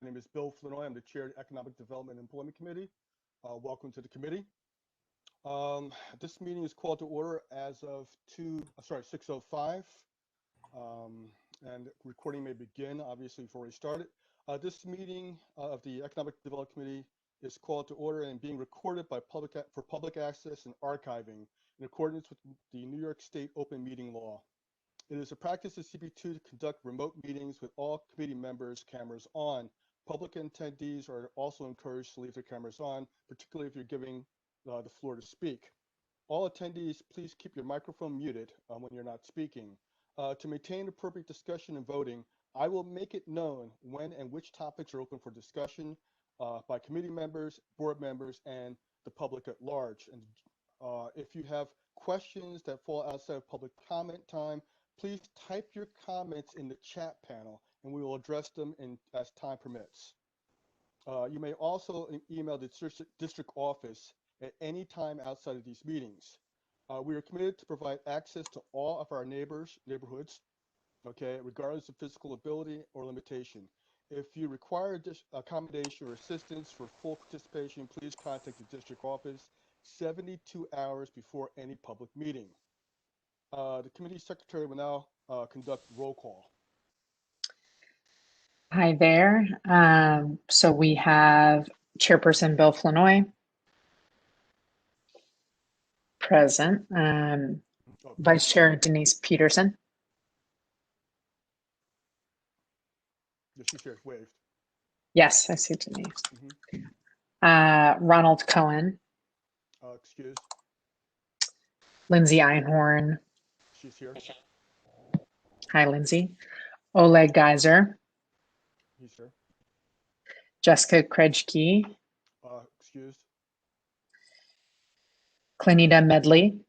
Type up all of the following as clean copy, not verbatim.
My name is Bill Flinoy. I'm the chair of the Economic Development and Employment Committee. Welcome to the committee. This meeting is called to order as of 6:05, and recording may begin. Obviously, we've already started. This meeting of the Economic Development Committee is called to order and being recorded by for public access and archiving in accordance with the New York State Open Meeting Law. It is a practice of CB2 to conduct remote meetings with all committee members' cameras on. Public attendees are also encouraged to leave their cameras on, particularly if you're giving the floor to speak. All attendees, please keep your microphone muted when you're not speaking. To maintain appropriate discussion and voting, I will make it known when and which topics are open for discussion by committee members, board members, and the public at large. And if you have questions that fall outside of public comment time, please type your comments in the chat panel and we will address them as time permits. You may also email the district office at any time outside of these meetings. We are committed to provide access to all of our neighborhoods, okay, regardless of physical ability or limitation. If you require accommodation or assistance for full participation, please contact the district office 72 hours before any public meeting. The committee secretary will now conduct roll call. Hi there. So we have Chairperson Bill Flinoy present. Vice Chair Denise Peterson. Yes, she's here, waved. Yes, I see Denise. Ronald Cohen. Excuse. Lindsay Einhorn. She's here. Hi, Lindsay. Oleg Geiser. He's here. Jessica Krejci. Excused. Clenita Medley.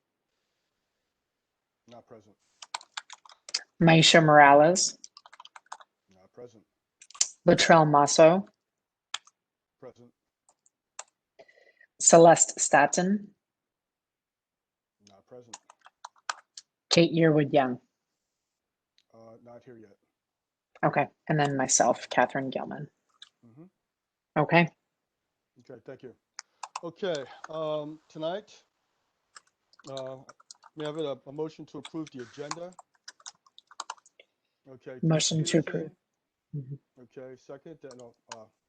Not present. Maisha Morales. Not present. Latrell Masso. Present. Celeste Staton. Not present. Kate Yearwood Young. Not here yet. Okay, and then myself, Catherine Gilman. Okay. Okay, thank you. Okay, tonight, we have a motion to approve the agenda. Okay. Motion to approve. Okay, second.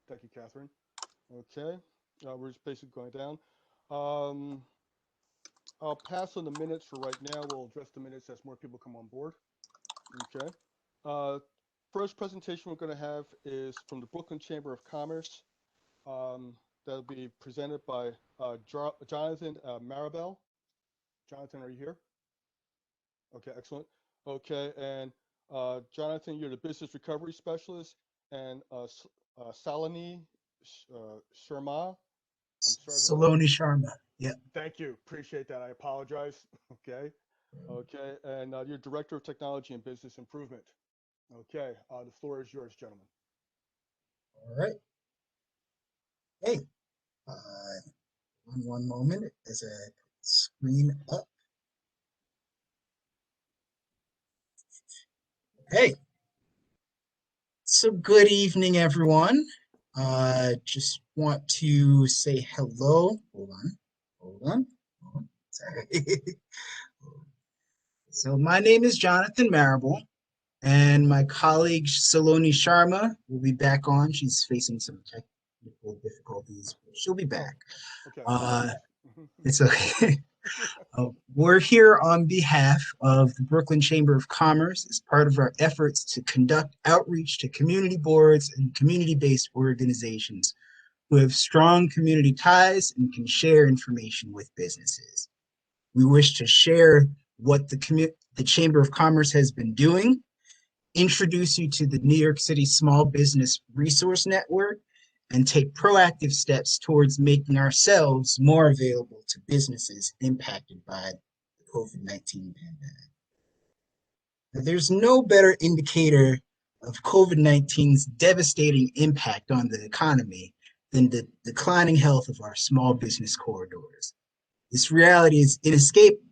Thank you, Catherine. Okay, we're just basically going down. I'll pass on the minutes for right now. We'll address the minutes as more people come on board. Okay. First presentation we're going to have is from the Brooklyn Chamber of Commerce. That'll be presented by Jonathan Maribel. Jonathan, are you here? Okay, excellent. Okay, and Jonathan, you're the business recovery specialist, and Saloni Sharma. Saloni Sharma. Yeah. Thank you. Appreciate that. I apologize. Okay. Okay. And you're Director of Technology and Business Improvement. Okay. The floor is yours, gentlemen. All right. Hey, one moment as a screen up. Hey. So good evening, everyone. Just want to say hello. Hold on. Sorry. So my name is Jonathan Maribel, and my colleague Saloni Sharma will be back on. She's facing some technical difficulties, but she'll be back. Okay. It's okay. We're here on behalf of the Brooklyn Chamber of Commerce as part of our efforts to conduct outreach to community boards and community-based organizations who have strong community ties and can share information with businesses. We wish to share what the Chamber of Commerce has been doing, introduce you to the New York City Small Business Resource Network, and take proactive steps towards making ourselves more available to businesses impacted by the COVID-19 pandemic. Now, there's no better indicator of COVID-19's devastating impact on the economy than the declining health of our small business corridors. This reality is inescapable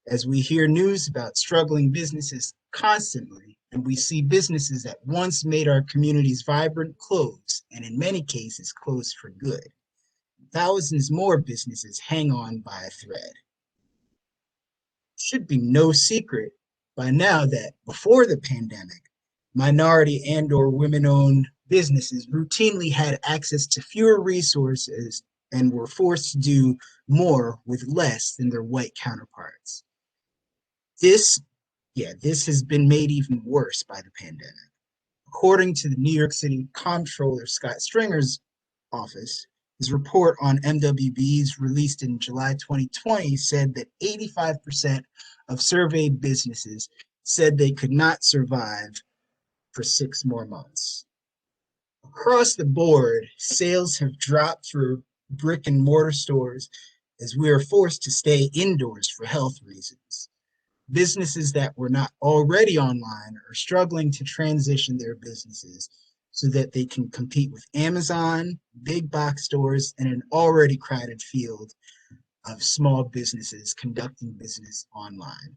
as we hear news about struggling businesses constantly, And we see businesses that once made our communities vibrant close, and in many cases close for good. Thousands more businesses hang on by a thread. It should be no secret by now that before the pandemic, minority and/or women-owned businesses routinely had access to fewer resources and were forced to do more with less than their white counterparts. This has been made even worse by the pandemic. According to the New York City Comptroller Scott Stringer's office, his report on MWBs released in July 2020 said that 85% of surveyed businesses said they could not survive for 6 more months. Across the board, sales have dropped for brick and mortar stores as we are forced to stay indoors for health reasons. Businesses that were not already online are struggling to transition their businesses so that they can compete with Amazon, big box stores, and an already crowded field of small businesses conducting business online.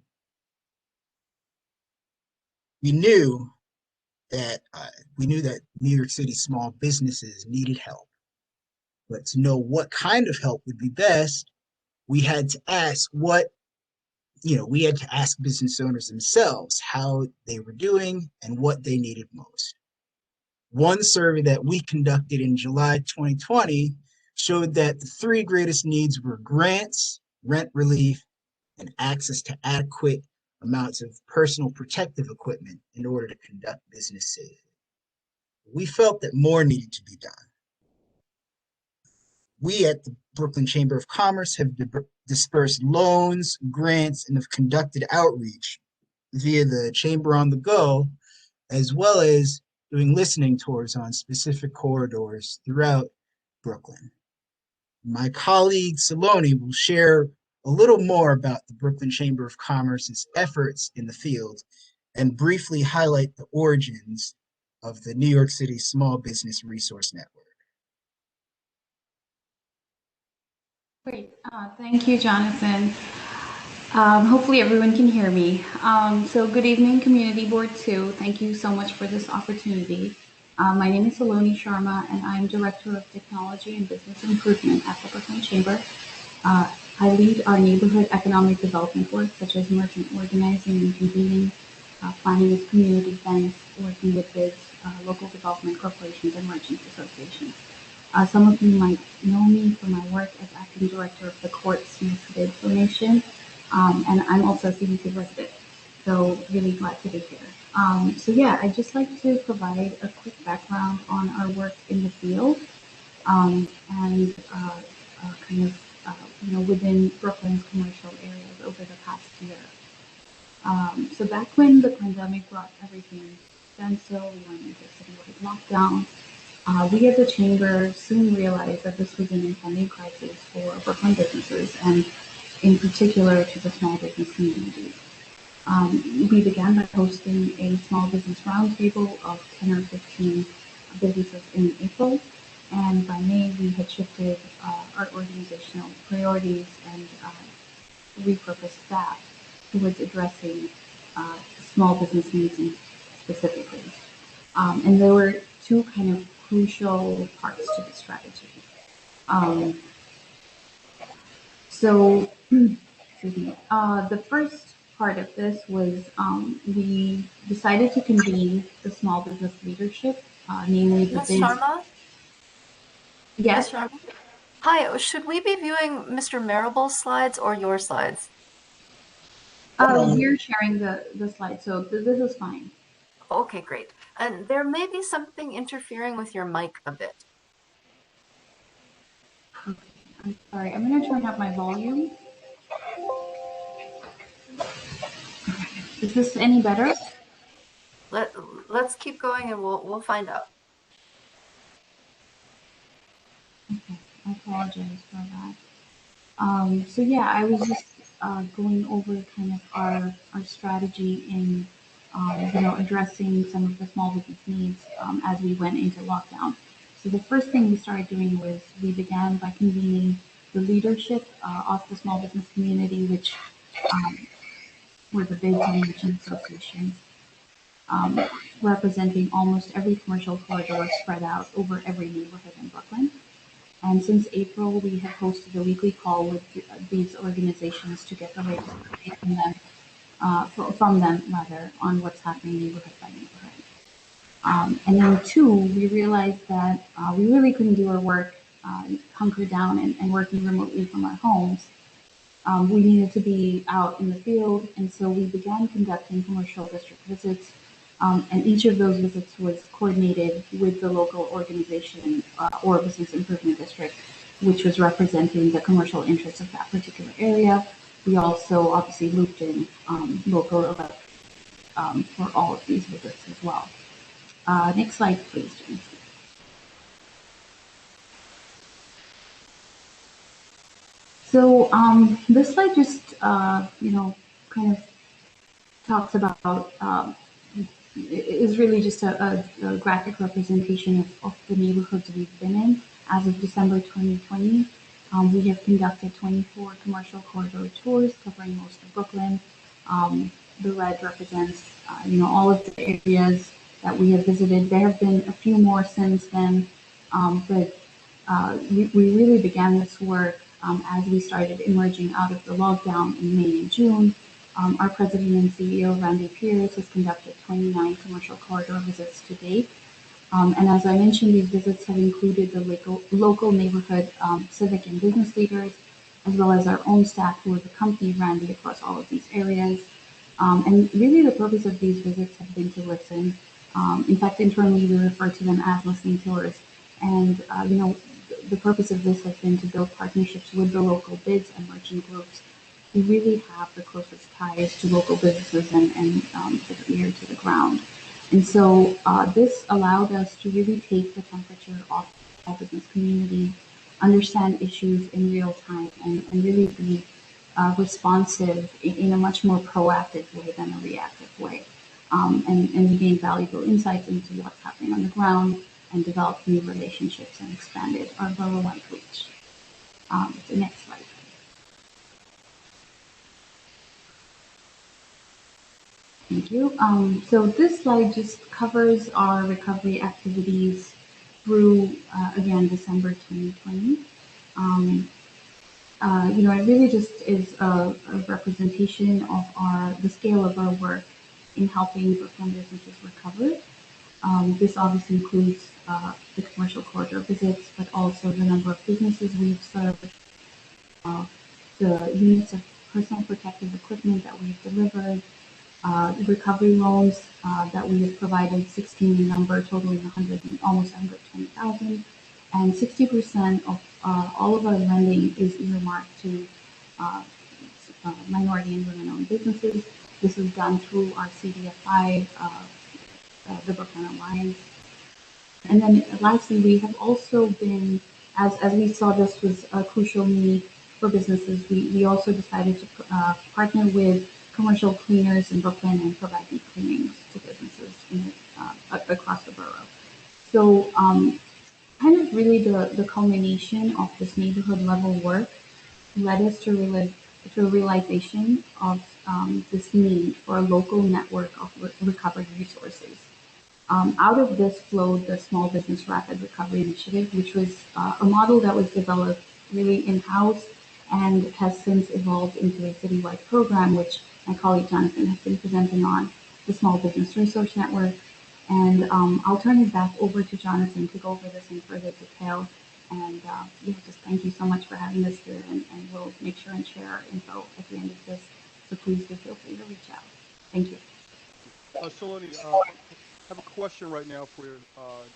We knew that New York City small businesses needed help, but to know what kind of help would be best, we had to ask business owners themselves how they were doing and what they needed most. One survey that we conducted in July 2020 showed that the 3 greatest needs were grants, rent relief, and access to adequate amounts of personal protective equipment in order to conduct business safely. We felt that more needed to be done. We at the Brooklyn Chamber of Commerce have dispersed loans, grants, and have conducted outreach via the Chamber on the Go, as well as doing listening tours on specific corridors throughout Brooklyn. My colleague Saloni will share a little more about the Brooklyn Chamber of Commerce's efforts in the field and briefly highlight the origins of the New York City Small Business Resource Network. Great. Thank you, Jonathan. Hopefully everyone can hear me. So good evening, Community Board 2. Thank you so much for this opportunity. My name is Saloni Sharma, and I'm Director of Technology and Business Improvement at the Brooklyn Chamber. I lead our neighborhood economic development work, such as merchant organizing and convening, planning of community events, working with bids, local development corporations, and merchant associations. Some of you might know me for my work as acting director of the court's youth bid formation, and I'm also a CB2 resident, so really glad to be here. I'd just like to provide a quick background on our work in the field within Brooklyn's commercial areas over the past year. So back when the pandemic brought everything to standstill, we went into citywide lockdown. We as a chamber soon realized that this was an impending crisis for Brooklyn businesses and in particular to the small business community. We began by hosting a small business roundtable of 10 or 15 businesses in April, and by May we had shifted our organizational priorities and repurposed staff towards addressing small business needs specifically. And there were 2 kind of crucial parts to the strategy. The first part of this was we decided to convene the small business leadership, namely the Ms. Sharma? Yes. Ms. Sharma? Hi, should we be viewing Mr. Marable's slides or your slides? We're sharing the slide, so this is fine. Okay, great. And there may be something interfering with your mic a bit. Okay, I'm sorry. I'm going to turn up my volume. Is this any better? Let's keep going and we'll find out. Okay, I apologize for that. I was just going over kind of our strategy in addressing some of the small business needs as we went into lockdown. So the first thing we started doing was we began by convening the leadership of the small business community, which were the bids and merchant associations. representing almost every commercial corridor spread out over every neighborhood in Brooklyn. And since April, we have hosted a weekly call with these organizations to get the latest update from them rather, on what's happening neighborhood by neighborhood. And then two, we realized that we really couldn't do our work hunkered down and working remotely from our homes. We needed to be out in the field, and so we began conducting commercial district visits. And each of those visits was coordinated with the local organization or business improvement district, which was representing the commercial interests of that particular area. We also obviously looped in local elections for all of these visits as well. Next slide, please, James. So this slide just, kind of talks about, is really just a graphic representation of the neighborhoods we've been in. As of December 2020, we have conducted 24 commercial corridor tours covering most of Brooklyn. The red represents, all of the areas that we have visited. There have been a few more since then, but we really began this work as we started emerging out of the lockdown in May and June. Our president and CEO, Randy Pierce, has conducted 29 commercial corridor visits to date. And as I mentioned, these visits have included the local neighborhood civic and business leaders, as well as our own staff who have accompanied Randy across all of these areas. And really the purpose of these visits have been to listen. In fact, internally, we refer to them as listening tours. And, the purpose of this has been to build partnerships with the local bids and merchant groups who really have the closest ties to local businesses and sort of ear to the ground. And so this allowed us to really take the temperature of our business community, understand issues in real time, and really be responsive in a much more proactive way than a reactive way. And we gained valuable insights into what's happening on the ground and developed new relationships and expanded our borough-wide reach. The next slide. Thank you. So this slide just covers our recovery activities through, again, December 2020. It really just is a representation of the scale of our work in helping Brooklyn businesses recover. This obviously includes the commercial corridor visits, but also the number of businesses we've served, the units of personal protective equipment that we've delivered, recovery loans that we have provided, 16 in number, totaling almost 120,000, and 60% of all of our lending is earmarked to minority and women-owned businesses. This is done through our CDFI, the Brooklyn Alliance. And then lastly, we have also been, as we saw this was a crucial need for businesses, we also decided to partner with commercial cleaners in Brooklyn and provide deep cleanings to businesses across the borough. So kind of really the culmination of this neighborhood level work led us to a realization of this need for a local network of recovery resources. Out of this flowed the Small Business Rapid Recovery Initiative, which was a model that was developed really in-house and has since evolved into a citywide program, which my colleague Jonathan has been presenting on, the Small Business Resource Network. And I'll turn it back over to Jonathan to go over this in further detail. And just thank you so much for having us here, and we'll make sure and share our info at the end of this. So please do feel free to reach out. Thank you. Saloni, I have a question right now for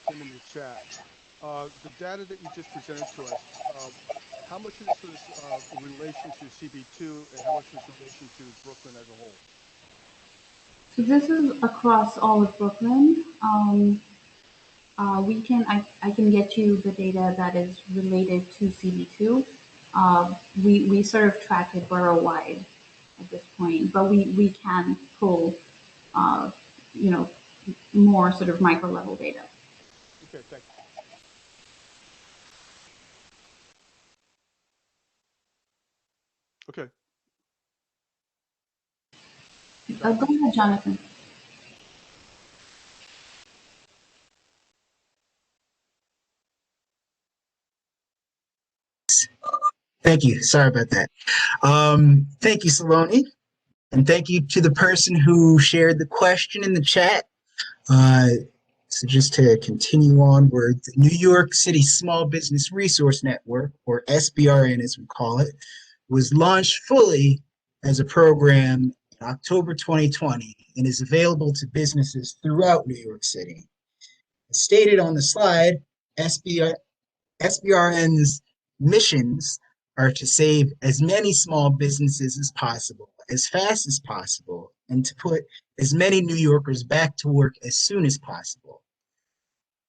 Tim in the chat. The data that you just presented to us, how much of this was in relation to CB2 and how much was in relation to Brooklyn as a whole? So this is across all of Brooklyn. I can get you the data that is related to CB2. We sort of track it borough-wide at this point, but we can pull, more sort of micro-level data. Okay, thank you. Okay. Go ahead, Jonathan. Thank you. Sorry about that. Thank you, Saloni. And thank you to the person who shared the question in the chat. So just to continue onward, the New York City Small Business Resource Network, or SBRN as we call it, was launched fully as a program in October 2020 and is available to businesses throughout New York City. As stated on the slide, SBRN's missions are to save as many small businesses as possible, as fast as possible, and to put as many New Yorkers back to work as soon as possible.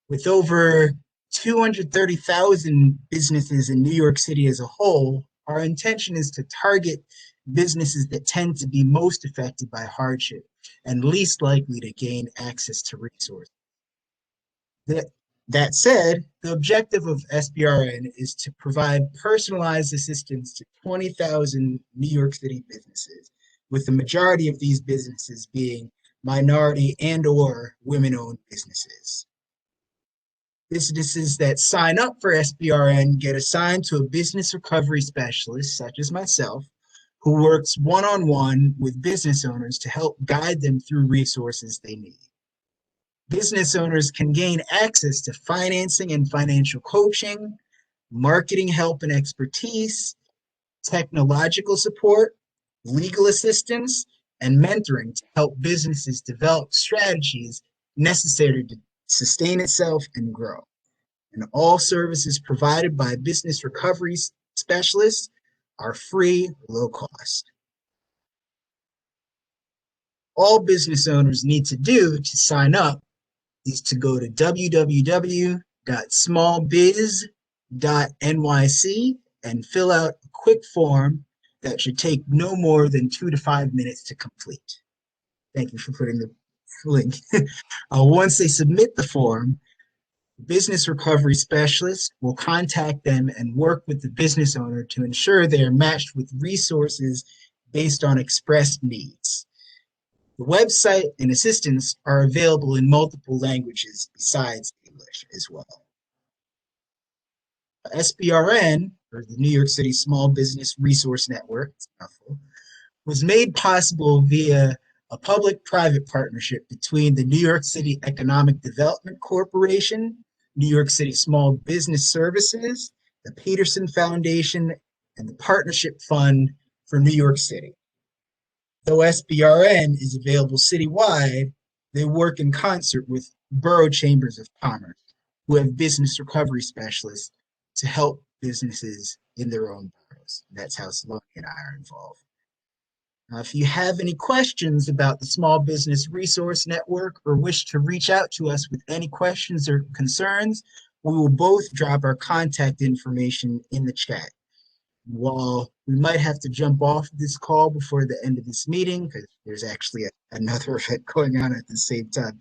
With over 230,000 businesses in New York City as a whole, our intention is to target businesses that tend to be most affected by hardship and least likely to gain access to resources. That said, the objective of SBRN is to provide personalized assistance to 20,000 New York City businesses, with the majority of these businesses being minority and/or women-owned businesses. Businesses that sign up for SBRN get assigned to a business recovery specialist, such as myself, who works one-on-one with business owners to help guide them through resources they need. Business owners can gain access to financing and financial coaching, marketing help and expertise, technological support, legal assistance, and mentoring to help businesses develop strategies necessary to sustain itself and grow. And all services provided by business recovery specialists are free, low cost. All business owners need to do to sign up is to go to www.smallbiz.nyc and fill out a quick form that should take no more than 2 to 5 minutes to complete. Thank you for putting the link. Once they submit the form, the business recovery specialist will contact them and work with the business owner to ensure they are matched with resources based on expressed needs. The website and assistance are available in multiple languages besides English as well. SBRN, or the New York City Small Business Resource Network, was made possible via a public-private partnership between the New York City Economic Development Corporation, New York City Small Business Services, the Peterson Foundation, and the Partnership Fund for New York City. Though SBRN is available citywide, they work in concert with borough chambers of commerce, who have business recovery specialists to help businesses in their own boroughs. That's how Saloni and I are involved. If you have any questions about the Small Business Resource Network or wish to reach out to us with any questions or concerns, we will both drop our contact information in the chat. While we might have to jump off this call before the end of this meeting, because there's actually another event going on at the same time,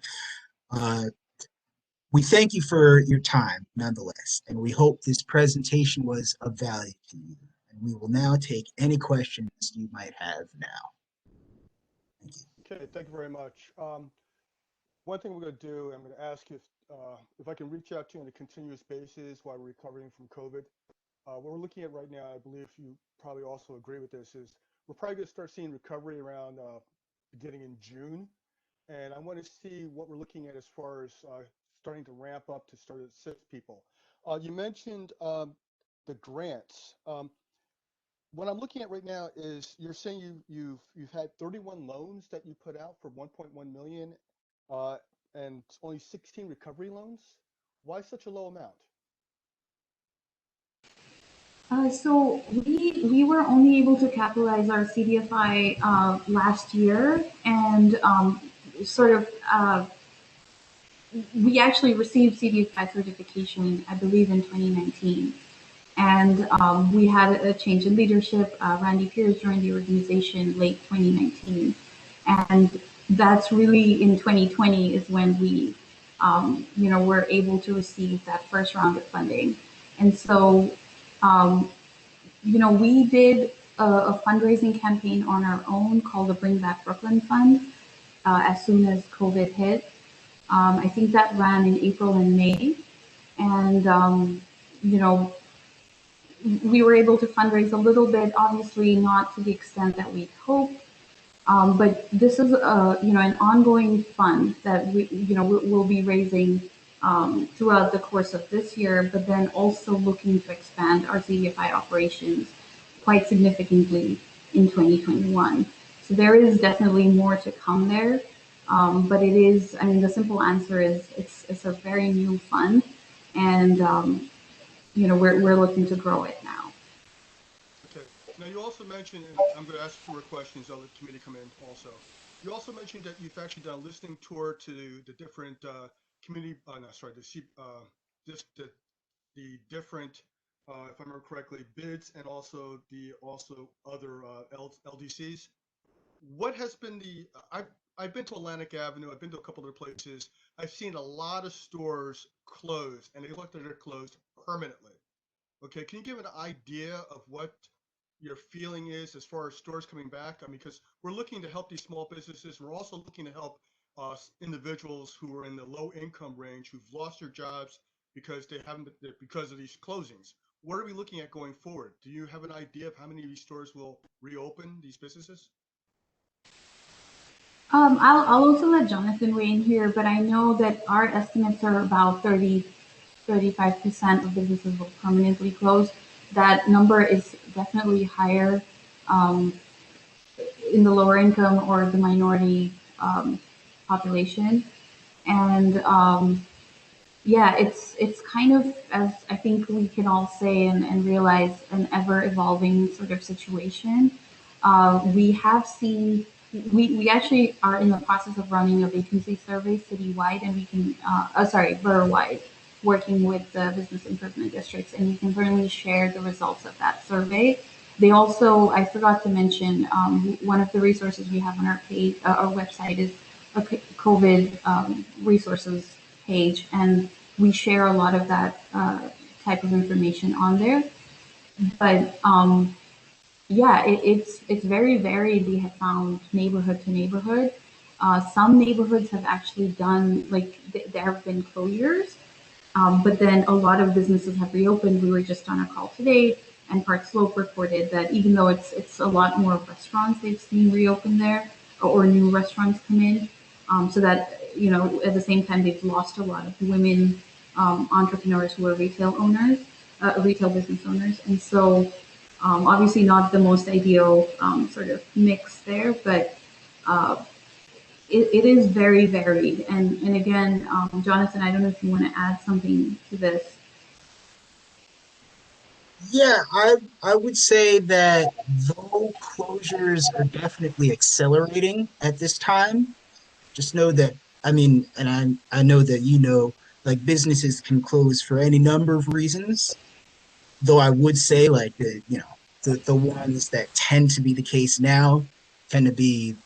we thank you for your time nonetheless, and we hope this presentation was of value to you. And we will now take any questions you might have now. Thank you. Okay, thank you very much. One thing we're going to do, I'm going to ask if I can reach out to you on a continuous basis while we're recovering from COVID. What we're looking at right now, I believe you probably also agree with this, is we're probably going to start seeing recovery around beginning in June. And I want to see what we're looking at as far as starting to ramp up to start to assist people. You mentioned the grants. What I'm looking at right now is you're saying you've had 31 loans that you put out for 1.1 million and only 16 recovery loans. Why such a low amount? So we were only able to capitalize our CDFI last year, and we actually received CDFI certification, I believe, in 2019. And we had a change in leadership. Randy Pierce joined the organization late 2019. And that's really in 2020 is when we, were able to receive that first round of funding. And so, we did a fundraising campaign on our own called the Bring Back Brooklyn Fund as soon as COVID hit. I think that ran in April and May. And, we were able to fundraise a little bit, obviously not to the extent that we'd hoped. But this is an ongoing fund that we'll be raising throughout the course of this year, but then also looking to expand our CDFI operations quite significantly in 2021. So there is definitely more to come there. But it is, I mean, the simple answer is it's a very new fund, and we're looking to grow it now. Okay. Now you also mentioned, and I'm going to ask 4 questions. I'll let the committee come in also. You also mentioned that you've actually done a listening tour to the different community. The different, if I remember correctly, bids and also other LDCs. What has been I've been to Atlantic Avenue. I've been to a couple other places. I've seen a lot of stores closed, and they look like they're closed permanently. Okay, can you give an idea of what your feeling is as far as stores coming back? I mean, because we're looking to help these small businesses. We're also looking to help individuals who are in the low income range who've lost their jobs because because of these closings. What are we looking at going forward? Do you have an idea of how many of these stores will reopen, these businesses? I'll also let Jonathan weigh in here, but I know that our estimates are about 35% of businesses will permanently close. That number is definitely higher in the lower income or the minority population. And yeah, it's kind of, as I think we can all say and realize, an ever evolving sort of situation. We have seen, we actually are in the process of running a vacancy survey citywide, and we can, borough-wide, working with the business improvement districts, and we can certainly share the results of that survey. They also, I forgot to mention, one of the resources we have on our page, our website, is a COVID resources page, and we share a lot of that type of information on there. But yeah, it's very varied. We have found neighborhood to neighborhood. Some neighborhoods have actually done, like, there have been closures, but then a lot of businesses have reopened. We were just on a call today, and Park Slope reported that even though it's a lot more restaurants they've seen reopen there, or new restaurants come in, so that, at the same time, they've lost a lot of women entrepreneurs who are retail owners, retail business owners. And so obviously not the most ideal sort of mix there, but it is very varied. And again, Jonathan, I don't know if you want to add something to this. Yeah, I would say that though closures are definitely accelerating at this time, just know that, I mean, and I know that like businesses can close for any number of reasons. Though I would say, like, the ones that tend to be the case now tend to be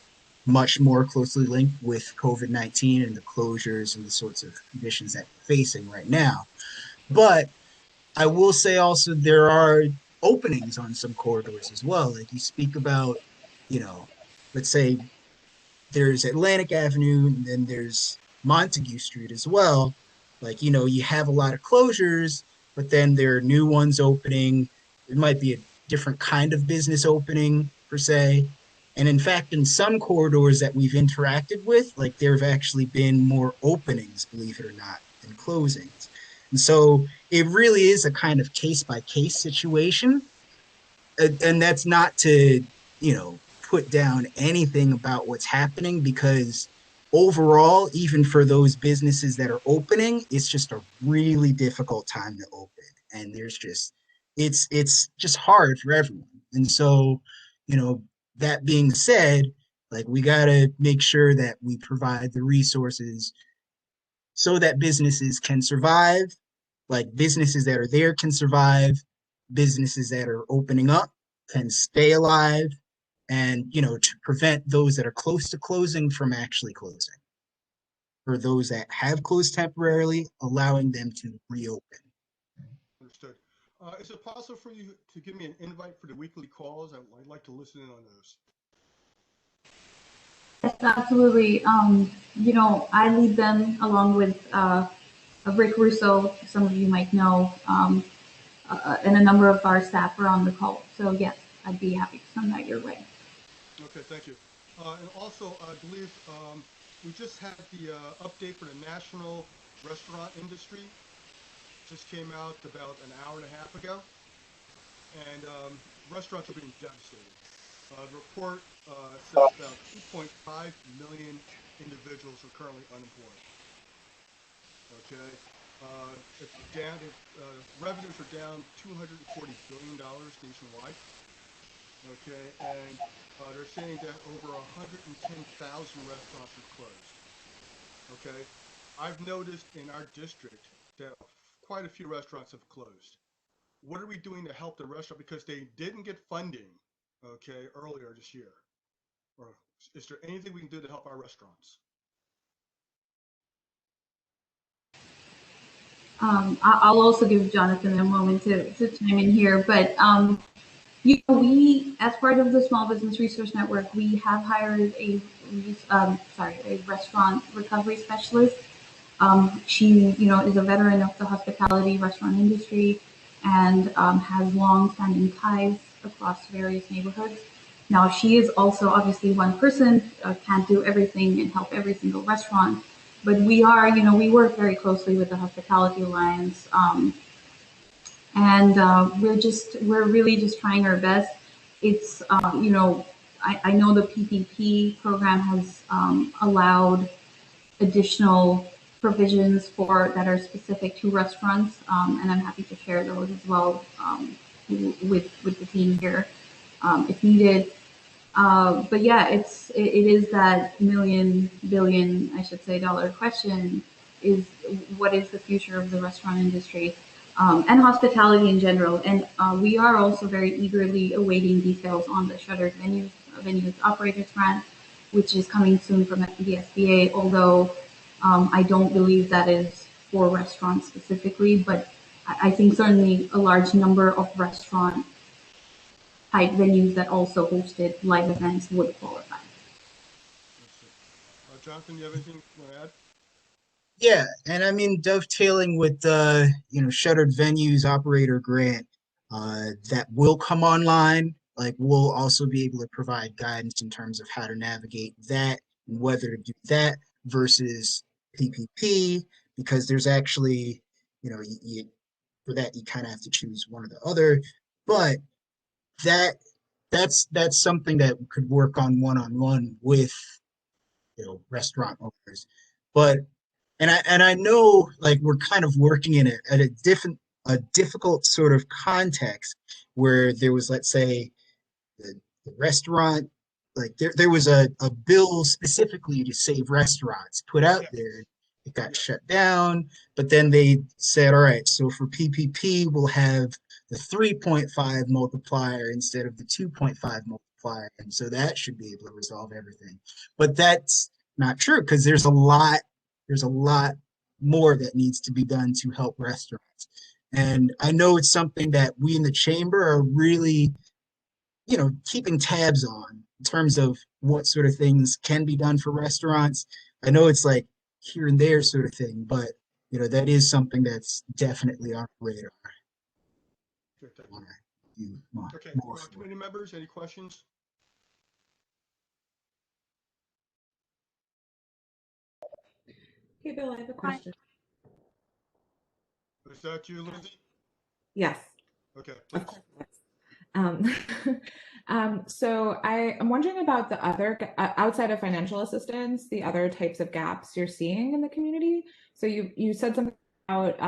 much more closely linked with COVID-19 and the closures and the sorts of conditions that we're facing right now. But I will say also there are openings on some corridors as well. Like you speak about, you know, let's say there's Atlantic Avenue and then there's Montague Street as well. Like, you have a lot of closures, but then there are new ones opening. It might be a different kind of business opening per se. And in fact, in some corridors that we've interacted with, like there have actually been more openings, believe it or not, than closings. And so it really is a kind of case by case situation. And that's not to, put down anything about what's happening, because overall, even for those businesses that are opening, it's just a really difficult time to open. And it's just hard for everyone. And so, that being said, like we got to make sure that we provide the resources so that businesses can survive, like businesses that are there can survive, businesses that are opening up can stay alive, and to prevent those that are close to closing from actually closing. For those that have closed temporarily, allowing them to reopen. Understood. Is it possible for you to give me an invite for the weekly calls? I'd like to listen in on those. Yes, absolutely. I lead them along with Rick Russo, some of you might know. and a number of our staff are on the call. So yes, I'd be happy to send that your way. Okay, thank you. And also, I believe we just had the update for the national restaurant industry. Just came out about an hour and a half ago, and restaurants are being devastated. The report says about 2.5 million individuals are currently unemployed. Okay, it's down. Revenues are down $240 billion nationwide. Okay, and they're saying that over 110,000 restaurants are closed. Okay, I've noticed in our district that quite a few restaurants have closed. What are we doing to help the restaurant, because they didn't get funding, okay, earlier this year? Or is there anything we can do to help our restaurants? I'll also give Jonathan a moment to chime in here, but we, as part of the Small Business Resource Network, we have hired a restaurant recovery specialist. She, is a veteran of the hospitality restaurant industry and has long-standing ties across various neighborhoods. Now, she is also obviously one person, can't do everything and help every single restaurant, but we are, we work very closely with the Hospitality Alliance, and we're really just trying our best. It's, I know the PPP program has allowed additional provisions that are specific to restaurants, and I'm happy to share those as well with the team here if needed. But yeah, it is that billion, I should say, dollar question: is what is the future of the restaurant industry and hospitality in general? And we are also very eagerly awaiting details on the shuttered venues operators grant, which is coming soon from the SBA. Although I don't believe that is for restaurants specifically, but I think certainly a large number of restaurant type venues that also hosted live events would qualify. Jonathan, you have anything you want to add? Yeah, and I mean dovetailing with the shuttered venues operator grant that will come online. Like we'll also be able to provide guidance in terms of how to navigate that and whether to do that versus PPP, because there's actually for that you kind of have to choose one or the other. But that that's something that we could work on one-on-one with restaurant owners. But I know like we're kind of working in a difficult sort of context where there was, let's say, the restaurant, like there was a bill specifically to save restaurants put out there. It got shut down, but then they said, all right, so for PPP, we'll have the 3.5 multiplier instead of the 2.5 multiplier. And so that should be able to resolve everything. But that's not true, because there's a lot more that needs to be done to help restaurants. And I know it's something that we in the chamber are really, keeping tabs on in terms of what sort of things can be done for restaurants. I know it's like here and there sort of thing, but that is something that's definitely on the radar. Okay, committee members, any questions? Hey, Bill, I have a question. Is that you, Lindsay? Yes. Okay, please. So I'm wondering about the other, outside of financial assistance, the other types of gaps you're seeing in the community. So you said something about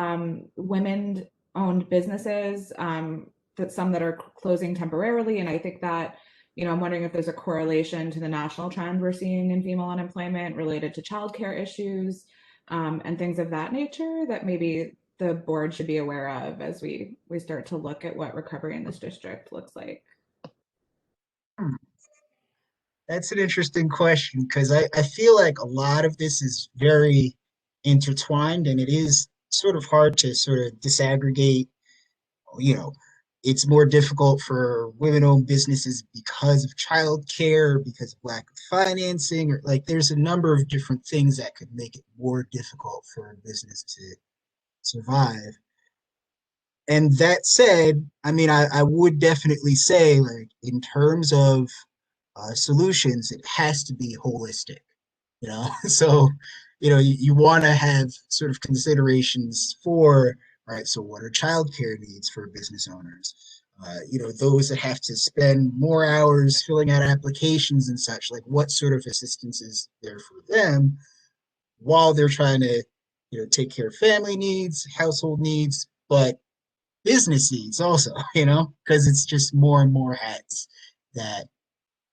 women-owned businesses, that some that are closing temporarily, and I think that, I'm wondering if there's a correlation to the national trend we're seeing in female unemployment related to childcare issues, and things of that nature that maybe the board should be aware of as we start to look at what recovery in this district looks like. That's an interesting question, because I feel like a lot of this is very intertwined, and it is sort of hard to sort of disaggregate. It's more difficult for women-owned businesses because of childcare, because of lack of financing, or like there's a number of different things that could make it more difficult for a business to survive. And that said, I mean, I would definitely say, like, in terms of solutions, it has to be holistic, you know? So, you want to have sort of considerations for, right, so what are childcare needs for business owners? Those that have to spend more hours filling out applications and such, like what sort of assistance is there for them while they're trying to, take care of family needs, household needs, but business needs also, because it's just more and more hats that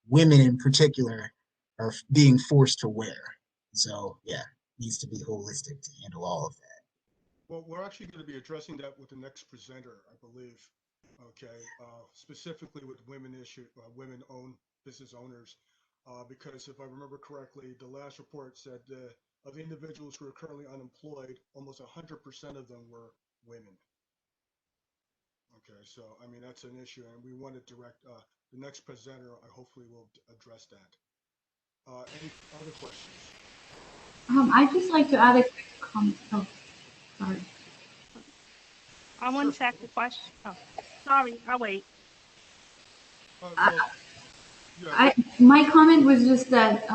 women in particular are being forced to wear. So yeah, needs to be holistic to handle all of that. Well, we're actually going to be addressing that with the next presenter, I believe. Okay, specifically with women-owned business owners, because if I remember correctly, the last report said of the individuals who are currently unemployed, almost 100% of them were women. Okay, so I mean that's an issue, and we want to direct the next presenter. I hopefully will address that. Any other questions? I'd just like to add a quick comment. Oh, sorry. I want to ask a question. Oh, sorry, I'll wait. Well, yeah. My comment was just that,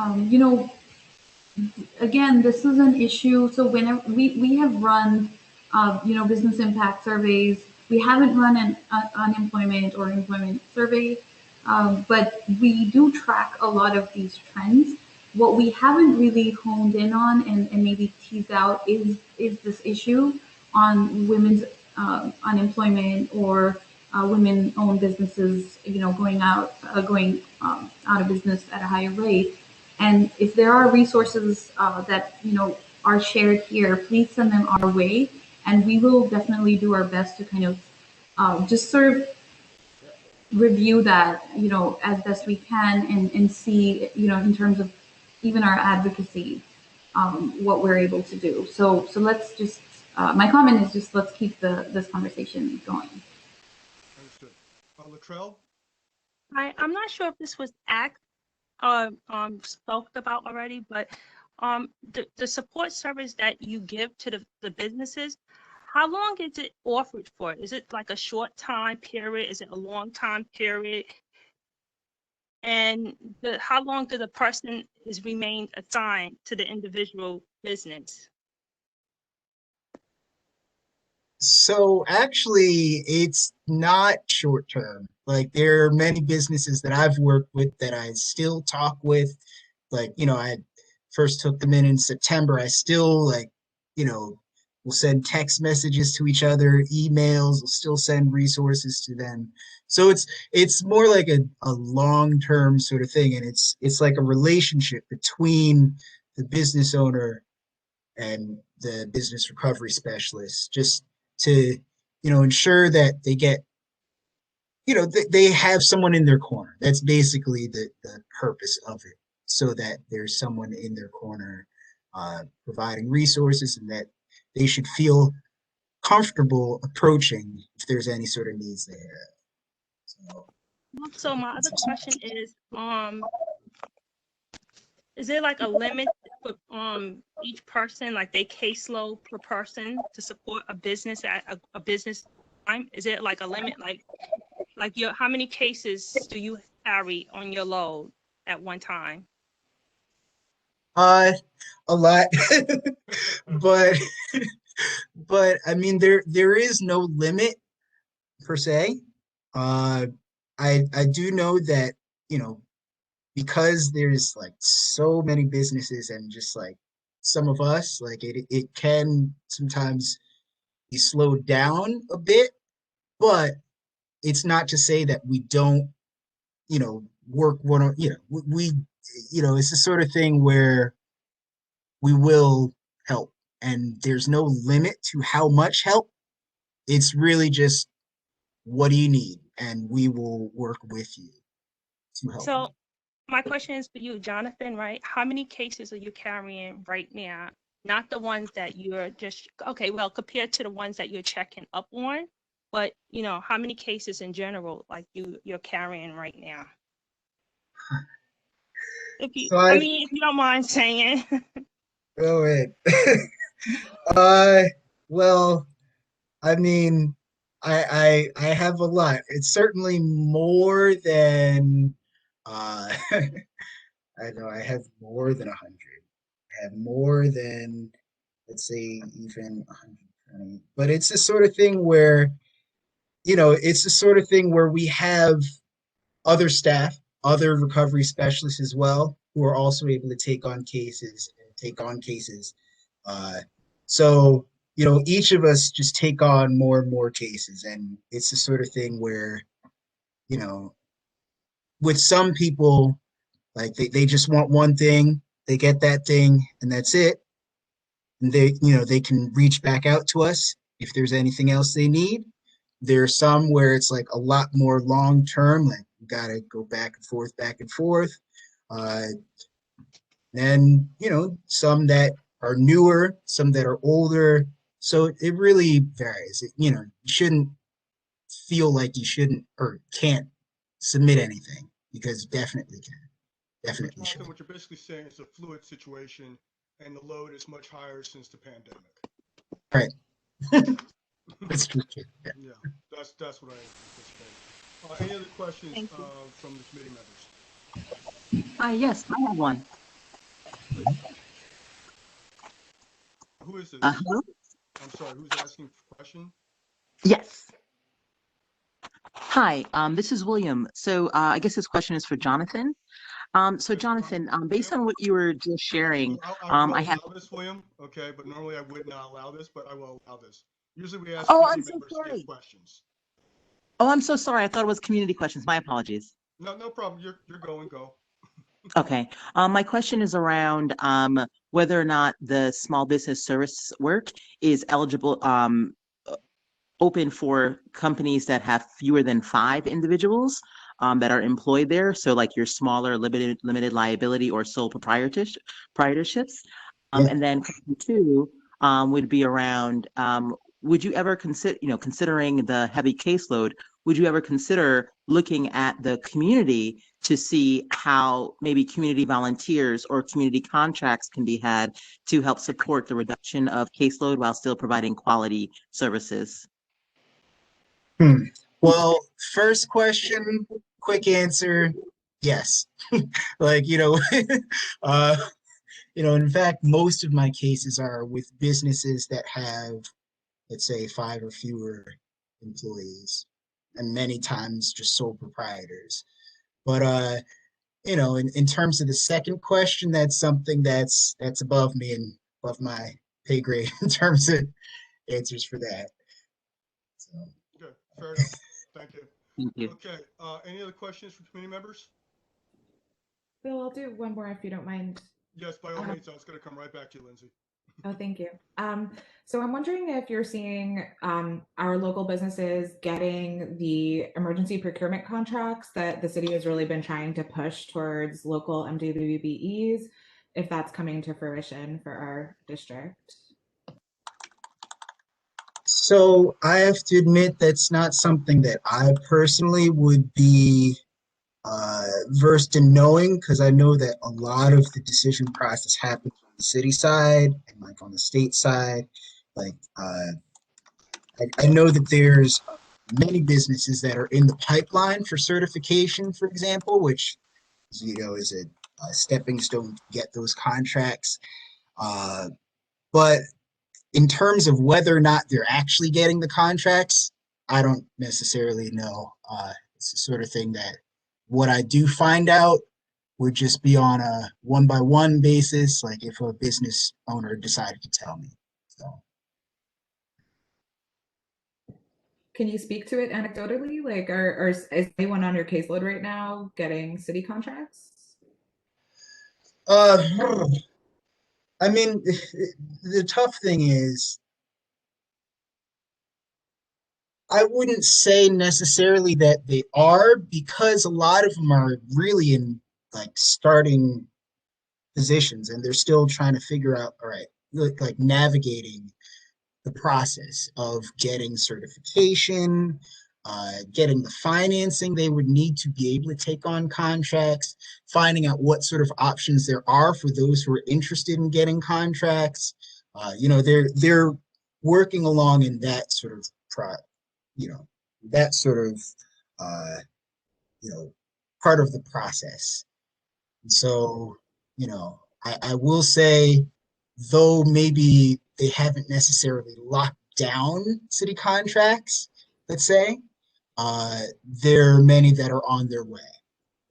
again, this is an issue. So whenever we have run, business impact surveys, we haven't run an unemployment or employment survey, but we do track a lot of these trends. What we haven't really honed in on and maybe teased out is this issue on women's unemployment or women-owned businesses, going out of business at a higher rate. And if there are resources that are shared here, please send them our way, and we will definitely do our best to kind of just sort of review that as best we can and see in terms of even our advocacy what we're able to do. So let's just my comment is just let's keep this conversation going. Understood. Latrell? I'm not sure if this was asked spoke about already, but the support service that you give to the businesses, how long is it offered for? Is it like a short time period? Is it a long time period? And how long do the person is remained assigned to the individual business? So actually, it's not short term. Like there are many businesses that I've worked with that I still talk with. Like, I first took them in September. I still will send text messages to each other, emails, will still send resources to them. So it's more like a long-term sort of thing. And it's like a relationship between the business owner and the business recovery specialist, just to ensure that they get they have someone in their corner. That's basically the purpose of it, so that there's someone in their corner providing resources, and that they should feel comfortable approaching if there's any sort of needs they have. So my other question is there like a limit for each person, like they caseload per person to support a business at a business time? Is it like a limit, like how many cases do you carry on your load at one time? A lot, but I mean there is no limit per se. I do know that because there's like so many businesses and just like some of us, like it can sometimes be slowed down a bit, but it's not to say that we don't, work one on, we, it's the sort of thing where we will help, and there's no limit to how much help. It's really just, what do you need? And we will work with you to help. So my question is for you, Jonathan, right? How many cases are you carrying right now? Not the ones that you're just, okay, well, compared to the ones that you're checking up on, but how many cases in general, like you're carrying right now? If you, So if you don't mind saying. Go ahead. Well, I mean, I have a lot. It's certainly more than I know I have more than 100. I have more than, let's say, even 120. But it's the sort of thing where, it's the sort of thing where we have other staff, other recovery specialists as well, who are also able to take on cases and take on cases. Uh, so, each of us just take on more and more cases. And it's the sort of thing where, you know, with some people, like they just want one thing, they get that thing, and that's it. And they can reach back out to us if there's anything else they need. There are some where it's like a lot more long term, like you gotta go back and forth, back and forth. Uh, and some that are newer, some that are older. So it really varies. You shouldn't feel like you shouldn't or can't submit anything because you definitely can. Definitely should. Jonathan, what you're basically saying is a fluid situation, and the load is much higher since the pandemic. Right. That's true. Yeah, that's what I anticipate. Any other questions from the committee members? Yes, I have one. Who is this? Hello? I'm sorry, who's asking for a question? Yes. Hi, this is William. So I guess this question is for Jonathan. So Jonathan, based on what you were just sharing, I have allow this, William. Okay, but normally I would not allow this, but I will allow this. Usually we ask committee members to give questions. Oh, I'm so sorry. I thought it was community questions. My apologies. No problem. You're going. Go. Okay. My question is around whether or not the small business service work is eligible, open for companies that have fewer than 5 individuals that are employed there. So like your smaller limited liability or sole proprietorships. And then question 2 would be around, would you ever consider, considering the heavy caseload, would you ever consider looking at the community to see how maybe community volunteers or community contracts can be had to help support the reduction of caseload while still providing quality services? Well, first question, quick answer, yes. Like, in fact, most of my cases are with businesses that have, let's say, 5 or fewer employees, and many times just sole proprietors. But in terms of the second question, that's something that's above me and above my pay grade in terms of answers for that. So. Okay, fair enough. Thank you. Thank you. Okay, any other questions from committee members? Bill, I'll do one more if you don't mind. Yes, by all means. I was going to come right back to you, Lindsay. Oh, thank you. So I'm wondering if you're seeing our local businesses getting the emergency procurement contracts that the city has really been trying to push towards local MWBEs, if that's coming to fruition for our district. So I have to admit that's not something that I personally would be versed in knowing, because I know that a lot of the decision process happens on the city side and like on the state side. Like I know that there's many businesses that are in the pipeline for certification, for example, which is a stepping stone to get those contracts. But in terms of whether or not they're actually getting the contracts, I don't necessarily know. It's the sort of thing that what I do find out would just be on a one-by-one basis, like if a business owner decided to tell me. So. Can you speak to it anecdotally? Like, is anyone on your caseload right now getting city contracts? I mean, the tough thing is, I wouldn't say necessarily that they are, because a lot of them are really in like starting positions and they're still trying to figure out, all right, like navigating the process of getting certification, getting the financing they would need to be able to take on contracts, finding out what sort of options there are for those who are interested in getting contracts. They're working along in that sort of you know, that sort of, you know, part of the process. And so, you know, I will say, though maybe they haven't necessarily locked down city contracts, let's say, there are many that are on their way,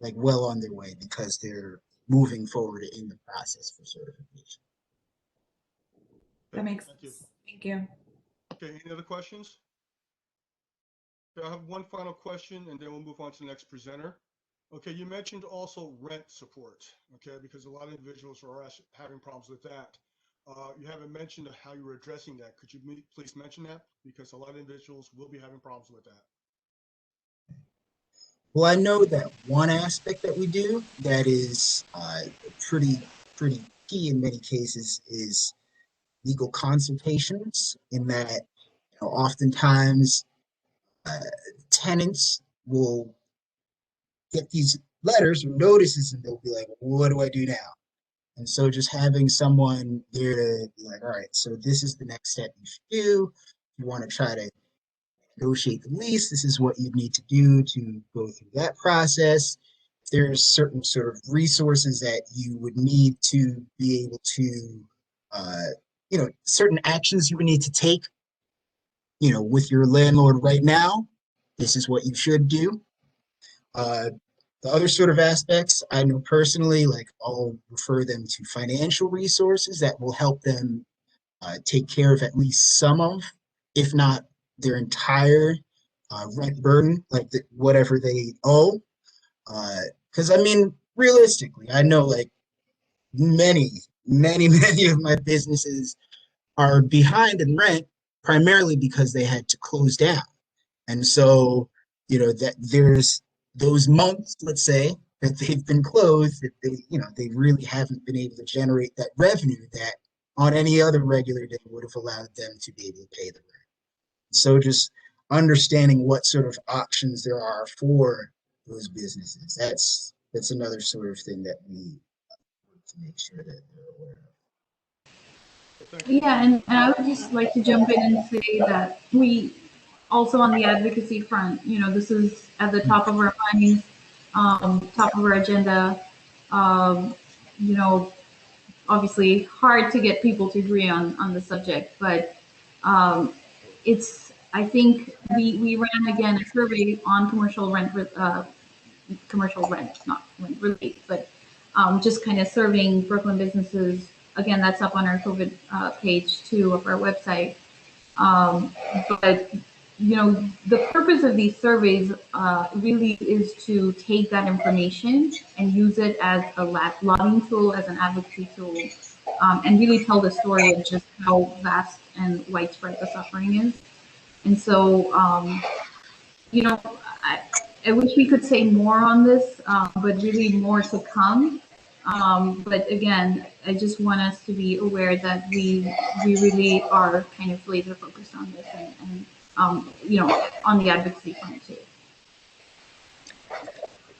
like well on their way, because they're moving forward in the process for certification. That makes sense. Thank you. Okay, any other questions? Okay, I have one final question and then we'll move on to the next presenter. Okay, you mentioned also rent support, okay, because a lot of individuals are having problems with that. You haven't mentioned how you were addressing that. Could you please mention that? Because a lot of individuals will be having problems with that. Well, I know that one aspect that we do that is pretty key in many cases is legal consultations. In that, you know, oftentimes uh, tenants will get these letters or notices, and they'll be like, "What do I do now?" And so, just having someone there to be like, "All right, so this is the next step you should do. If you want to try to negotiate the lease, this is what you need to do to go through that process." There's certain sort of resources that you would need to be able to, uh, you know, certain actions you would need to take, you know, with your landlord right now. This is what you should do. Uh, the other sort of aspects, I know personally, like I'll refer them to financial resources that will help them take care of at least some of, if not their entire rent burden, like whatever they owe. Because I mean, realistically, I know like many of my businesses are behind in rent primarily because they had to close down. And so, you know, that there's those months, let's say, that they've been closed, that they, you know, they really haven't been able to generate that revenue that on any other regular day would have allowed them to be able to pay the rent. So just understanding what sort of options there are for those businesses. That's another sort of thing that we want to make sure that they're aware of. Yeah, and I would just like to jump in and say that we also on the advocacy front, you know, this is at the top of our minds, top of our agenda. Um, you know, obviously hard to get people to agree on the subject, but it's, I think we ran again a survey on commercial rent, not rent relief, but just kind of serving Brooklyn businesses. Again, that's up on our COVID page too of our website. But you know, the purpose of these surveys really is to take that information and use it as a lobbying tool, as an advocacy tool, and really tell the story of just how vast and widespread the suffering is. And so, you know, I wish we could say more on this, but really more to come. But again, I just want us to be aware that we really are kind of laser focused on this and you know, on the advocacy front too.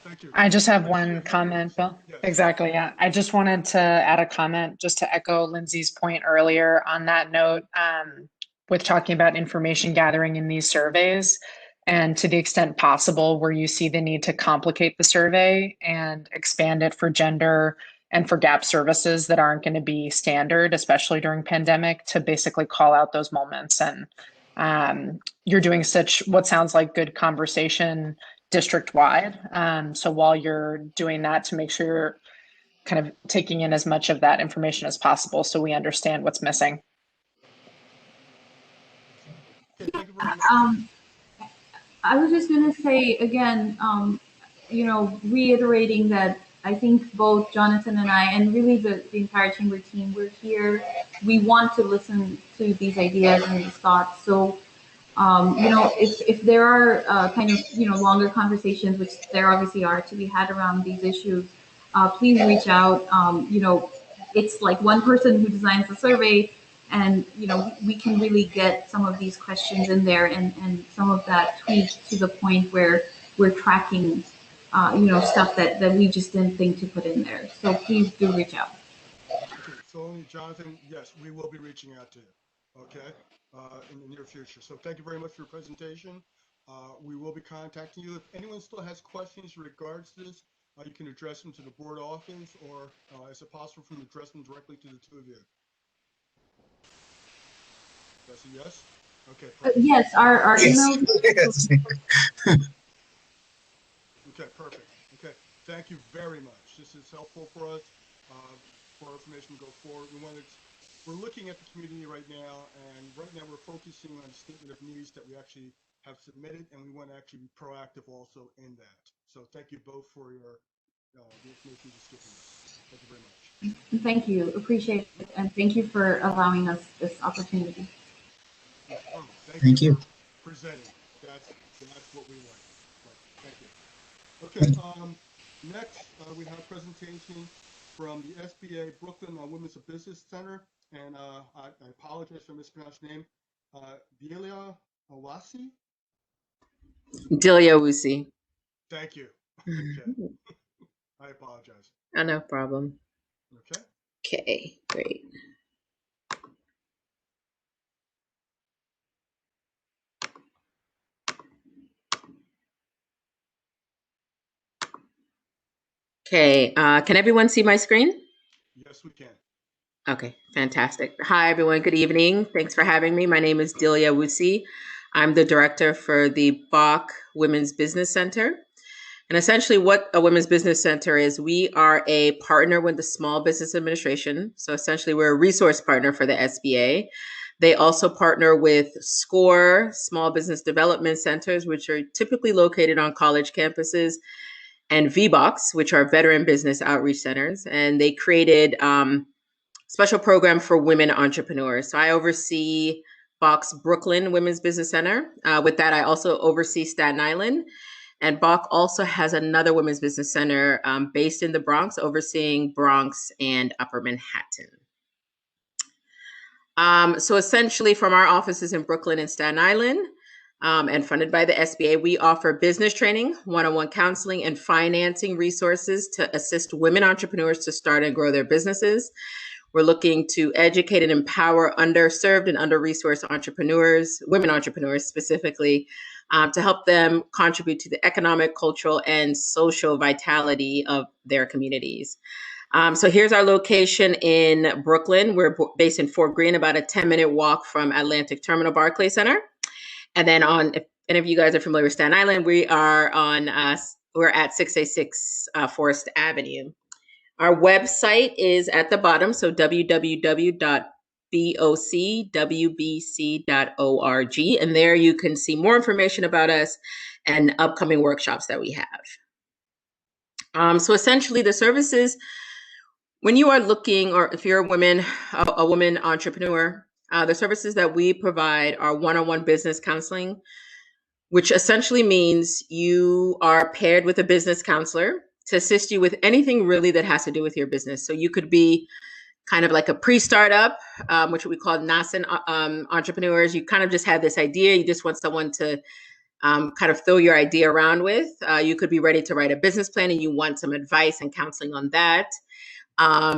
Thank you. I just have one comment, Bill. Yes. Exactly, yeah. I just wanted to add a comment just to echo Lindsay's point earlier on that note, with talking about information gathering in these surveys. And to the extent possible, where you see the need to complicate the survey and expand it for gender and for gap services that aren't going to be standard, especially during pandemic, to basically call out those moments. And you're doing such what sounds like good conversation district wide. So while you're doing that, to make sure you're kind of taking in as much of that information as possible so we understand what's missing. Okay, thank you very much. I was just going to say again, you know, reiterating that I think both Jonathan and I, and really the entire chamber team, we're here. We want to listen to these ideas and these thoughts. So, you know, if there are kind of, you know, longer conversations, which there obviously are to be had around these issues, please reach out. You know, it's like one person who designs the survey, and you know, we can really get some of these questions in there and some of that tweaked to the point where we're tracking, you know, stuff that we just didn't think to put in there. So please do reach out. Okay, so only Jonathan, yes, we will be reaching out to you. Okay, in the near future. So thank you very much for your presentation. We will be contacting you. If anyone still has questions in regards to this, you can address them to the board office, or is it possible for you to address them directly to the two of you? That's a yes? Okay. Yes, our email. Okay, perfect. Okay, thank you very much. This is helpful for us, for our information to go forward. We're looking at the community right now, and right now we're focusing on a statement of needs that we actually have submitted, and we want to actually be proactive also in that. So thank you both for your the information just given us. Thank you very much. Thank you. Appreciate it. And thank you for allowing us this opportunity. Thank you for presenting. That's what we like. Thank you. Okay. Next, we have a presentation from the SBA Brooklyn Women's Business Center, and I apologize for mispronouncing the name. Delia Owasi? Delia Owasi. Thank you. Okay. I apologize. Oh, no problem. Okay. Okay, great. Okay, can everyone see my screen? Yes, we can. Okay, fantastic. Hi, everyone. Good evening. Thanks for having me. My name is Delia Owasi. I'm the director for the Bach Women's Business Center. And essentially what a Women's Business Center is, we are a partner with the Small Business Administration. So essentially we're a resource partner for the SBA. They also partner with SCORE, Small Business Development Centers, which are typically located on college campuses, and VBOX, which are Veteran Business Outreach Centers. And they created special program for women entrepreneurs. So I oversee Bach's Brooklyn Women's Business Center. With that, I also oversee Staten Island. And Bach also has another women's business center based in the Bronx, overseeing Bronx and Upper Manhattan. So essentially from our offices in Brooklyn and Staten Island, and funded by the SBA, we offer business training, one-on-one counseling, and financing resources to assist women entrepreneurs to start and grow their businesses. We're looking to educate and empower underserved and under-resourced entrepreneurs, women entrepreneurs specifically, to help them contribute to the economic, cultural, and social vitality of their communities. So here's our location in Brooklyn. We're based in Fort Greene, about a 10-minute walk from Atlantic Terminal Barclay Center. And then if any of you guys are familiar with Staten Island, we're at 686 Forest Avenue. Our website is at the bottom, so www.bocwbc.org, and there you can see more information about us and upcoming workshops that we have. So essentially the services, when you are looking, or if you're a woman entrepreneur, the services that we provide are one-on-one business counseling, which essentially means you are paired with a business counselor to assist you with anything really that has to do with your business. So you could be kind of like a pre-startup, which we call nascent entrepreneurs. You kind of just have this idea. You just want someone to kind of throw your idea around with. You could be ready to write a business plan and you want some advice and counseling on that.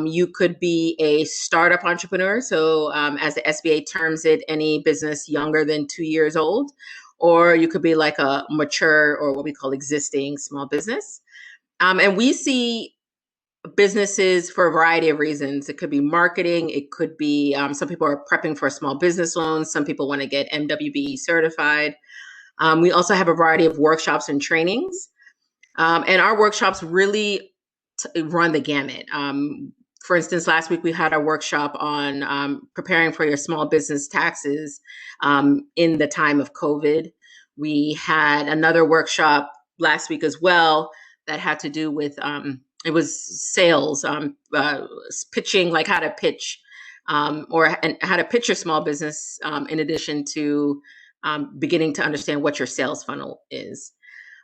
You could be a startup entrepreneur. So as the SBA terms it, any business younger than 2 years old, or you could be like a mature or what we call existing small business. And we see businesses for a variety of reasons. It could be marketing. It could be some people are prepping for a small business loan. Some people want to get MWBE certified. We also have a variety of workshops and trainings. And our workshops really run the gamut. For instance, last week we had a workshop on preparing for your small business taxes in the time of COVID. We had another workshop last week as well that had to do with, it was sales, pitching, like how to pitch and how to pitch your small business in addition to beginning to understand what your sales funnel is.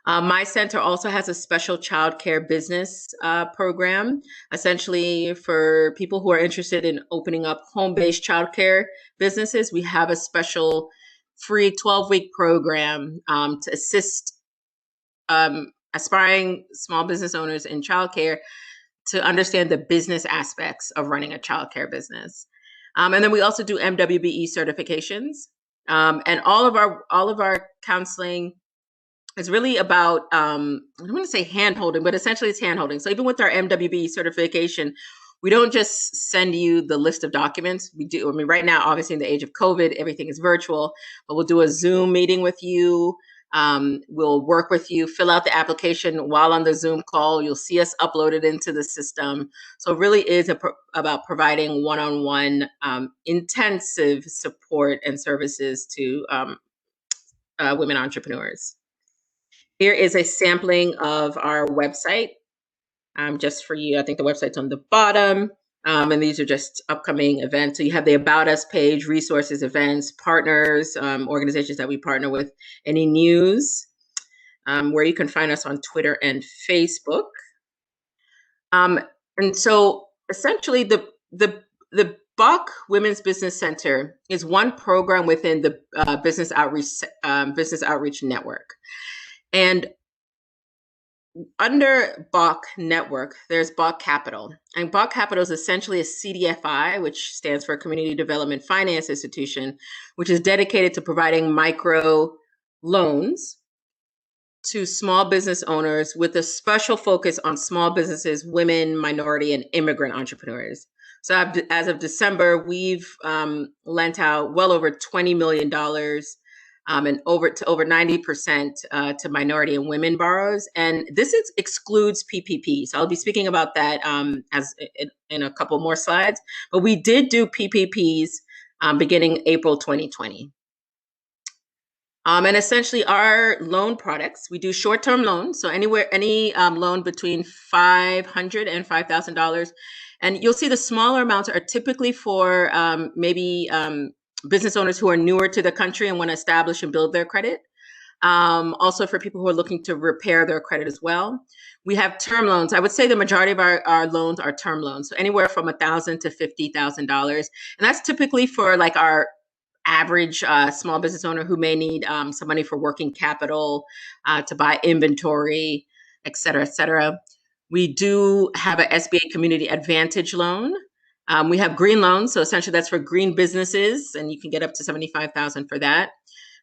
My center also has a special childcare business program, essentially for people who are interested in opening up home-based childcare businesses. We have a special free 12-week program to assist aspiring small business owners in childcare to understand the business aspects of running a childcare business. And then we also do MWBE certifications. And all of our counseling is really about, I don't want to say hand-holding, but essentially it's hand-holding. So even with our MWB certification, we don't just send you the list of documents. We do, I mean, right now, obviously in the age of COVID, everything is virtual, but we'll do a Zoom meeting with you. We'll work with you, fill out the application while on the Zoom call. You'll see us upload it into the system. So it really is about providing one-on-one intensive support and services to women entrepreneurs. Here is a sampling of our website, just for you. I think the website's on the bottom. And these are just upcoming events. So you have the About Us page, resources, events, partners, organizations that we partner with, any news, where you can find us on Twitter and Facebook. And so essentially the Buck Women's Business Center is one program within the Business Outreach Network. And under BOC Network, there's BOC Capital. And BOC Capital is essentially a CDFI, which stands for Community Development Finance Institution, which is dedicated to providing micro loans to small business owners with a special focus on small businesses, women, minority, and immigrant entrepreneurs. So as of December, we've lent out well over $20 million and over 90% to minority and women borrowers. And this excludes PPP. So I'll be speaking about that in a couple more slides. But we did do PPPs beginning April 2020. And essentially our loan products, we do short-term loans. So any loan between $500 and $5,000. And you'll see the smaller amounts are typically for business owners who are newer to the country and want to establish and build their credit. Also for people who are looking to repair their credit as well. We have term loans. I would say the majority of our loans are term loans. So anywhere from $1,000 to $50,000. And that's typically for like our average small business owner who may need some money for working capital, to buy inventory, et cetera, et cetera. We do have a SBA Community Advantage loan. We have green loans, so essentially that's for green businesses, and you can get up to $75,000 for that.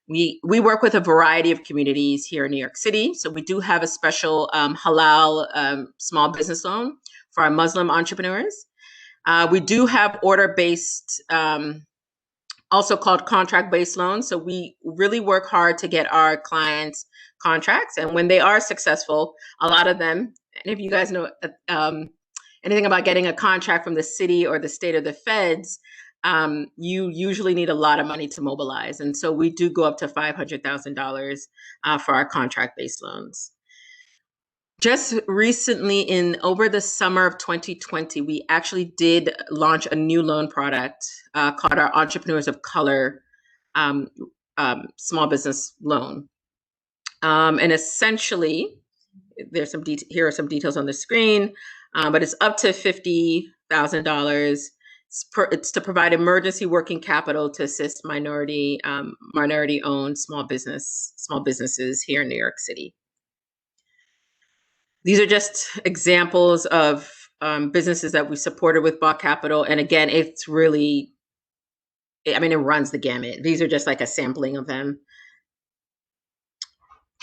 We work with a variety of communities here in New York City, so we do have a special halal small business loan for our Muslim entrepreneurs. We do have order-based, also called contract-based loans. So we really work hard to get our clients contracts, and when they are successful, a lot of them, and if you guys know anything about getting a contract from the city or the state or the feds, you usually need a lot of money to mobilize. And so we do go up to $500,000 for our contract-based loans. Just recently, over the summer of 2020, we actually did launch a new loan product called our Entrepreneurs of Color Small Business Loan. And essentially, here are some details on the screen. But it's up to $50,000. It's to provide emergency working capital to assist minority-owned small businesses here in New York City. These are just examples of businesses that we supported with BOC Capital. And again, it's really, it runs the gamut. These are just like a sampling of them.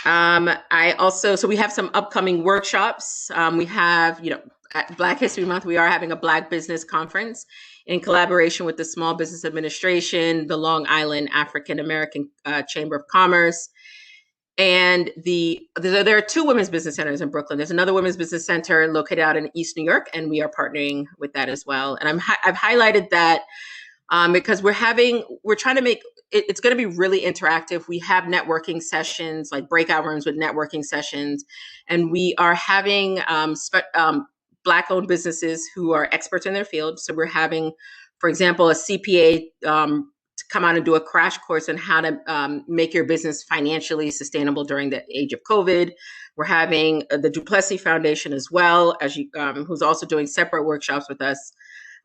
So we have some upcoming workshops. We have, at Black History Month, we are having a Black Business Conference in collaboration with the Small Business Administration, the Long Island African American Chamber of Commerce. And there are two women's business centers in Brooklyn. There's another women's business center located out in East New York, and we are partnering with that as well. And I've highlighted that because we're trying to make it's going to be really interactive. We have networking sessions, like breakout rooms with networking sessions, and we are having Black-owned businesses who are experts in their field. So we're having, for example, a CPA to come out and do a crash course on how to make your business financially sustainable during the age of COVID. We're having the Duplessis Foundation as well, who's also doing separate workshops with us.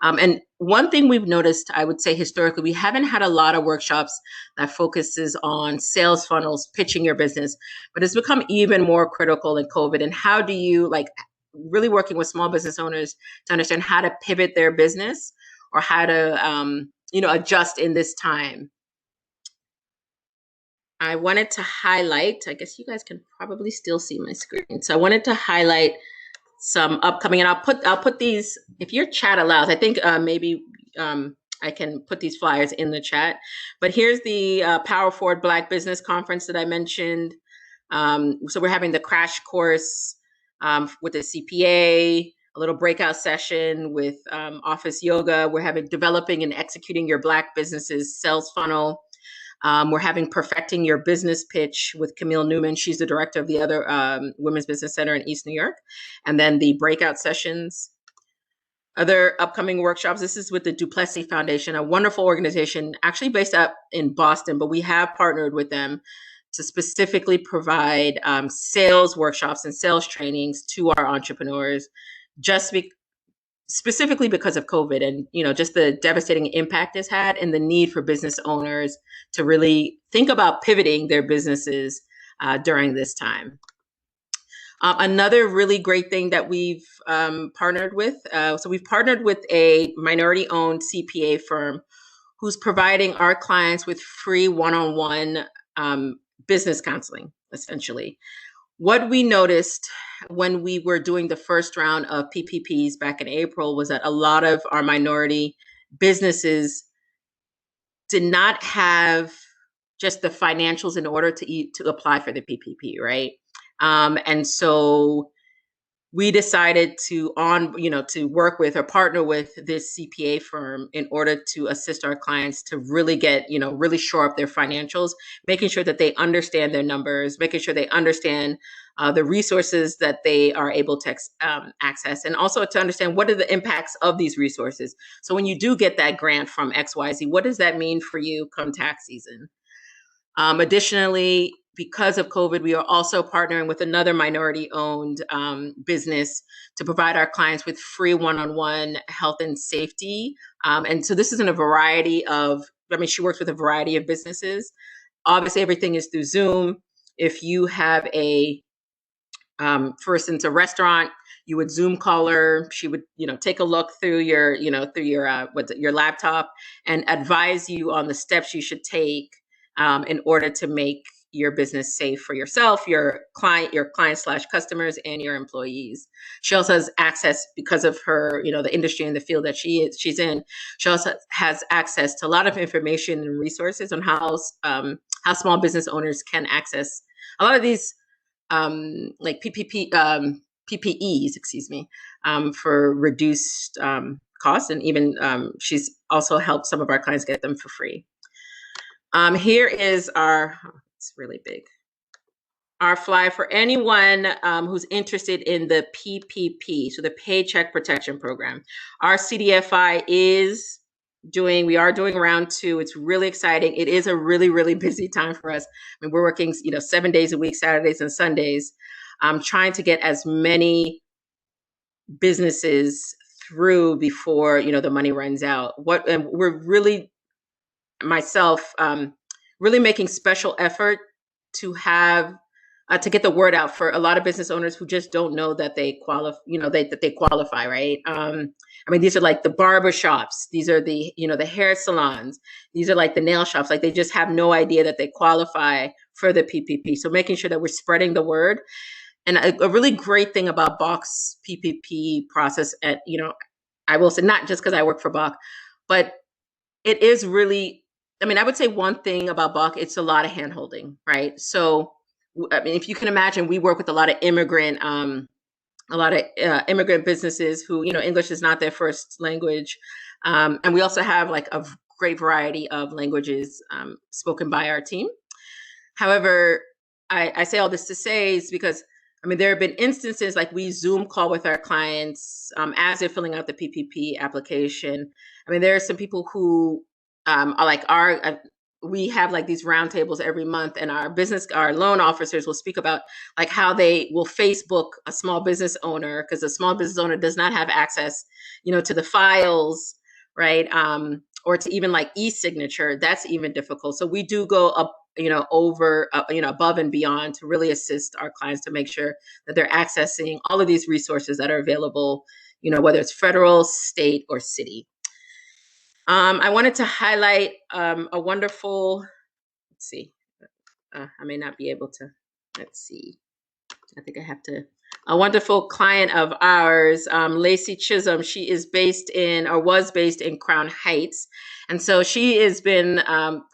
And one thing we've noticed, I would say historically, we haven't had a lot of workshops that focuses on sales funnels, pitching your business, but it's become even more critical in COVID. And how do you really working with small business owners to understand how to pivot their business or how to, adjust in this time. I wanted to highlight, I guess you guys can probably still see my screen. So I wanted to highlight some upcoming, and I'll put these, if your chat allows, I think maybe I can put these flyers in the chat. But here's the Power Forward Black Business Conference that I mentioned. So we're having the crash course with the CPA, a little breakout session with office yoga. We're having developing and executing your Black businesses sales funnel. We're having perfecting your business pitch with Camille Newman. She's the director of the other Women's Business Center in East New York. And then the breakout sessions. Other upcoming workshops. This is with the Duplessis Foundation, a wonderful organization actually based up in Boston, but we have partnered with them to specifically provide sales workshops and sales trainings to our entrepreneurs, specifically because of COVID and, you know, just the devastating impact it's had and the need for business owners to really think about pivoting their businesses during this time. Another really great thing that we've partnered with, so we've partnered with a minority-owned CPA firm who's providing our clients with free one-on-one business counseling, essentially. What we noticed when we were doing the first round of PPPs back in April was that a lot of our minority businesses did not have just the financials in order to apply for the PPP, right? And so we decided to work with or partner with this CPA firm in order to assist our clients to really get, really shore up their financials, making sure that they understand their numbers, making sure they understand the resources that they are able to access, and also to understand what are the impacts of these resources. So when you do get that grant from XYZ, what does that mean for you come tax season? Additionally, because of COVID, we are also partnering with another minority-owned business to provide our clients with free one-on-one health and safety. And so this is in a variety of, she works with a variety of businesses. Obviously, everything is through Zoom. If you have for instance, a restaurant, you would Zoom call her. She would, take a look through your laptop and advise you on the steps you should take in order to make your business safe for yourself, your client/customers, and your employees. She also has access, because of her, the industry and the field that she's in. She also has access to a lot of information and resources on how small business owners can access a lot of these like PPEs, for reduced costs, and even she's also helped some of our clients get them for free. Here is it's really big, our flyer for anyone who's interested in the PPP, so the Paycheck Protection Program. Our CDFI we are doing round 2. It's really exciting. It is a really, really busy time for us. We're working, 7 days a week, Saturdays and Sundays, trying to get as many businesses through before, the money runs out. And we're really, myself, really making special effort to have to get the word out for a lot of business owners who just don't know that they qualify, that they qualify, right? These are like the barber shops. These are the, the hair salons. These are like the nail shops. Like, they just have no idea that they qualify for the PPP. So making sure that we're spreading the word. And a really great thing about Bach's PPP process, I will say, not just because I work for Bach, but it is really, I would say one thing about Bach, it's a lot of hand-holding, right? So, if you can imagine, we work with a lot of immigrant businesses who, English is not their first language. And we also have like a great variety of languages spoken by our team. However, I say all this to say is because, there have been instances like we Zoom call with our clients as they're filling out the PPP application. There are some people who are like we have like these roundtables every month, and our loan officers will speak about like how they will Facebook a small business owner, because a small business owner does not have access, to the files, right? Or to even like e-signature. That's even difficult. So we do go up, over, above and beyond to really assist our clients to make sure that they're accessing all of these resources that are available, whether it's federal, state, or city. I wanted to highlight a wonderful, I may not be able to. Let's see. I think I have to. A wonderful client of ours, Lacey Chisholm, she is based in, or was based in Crown Heights. And so she has been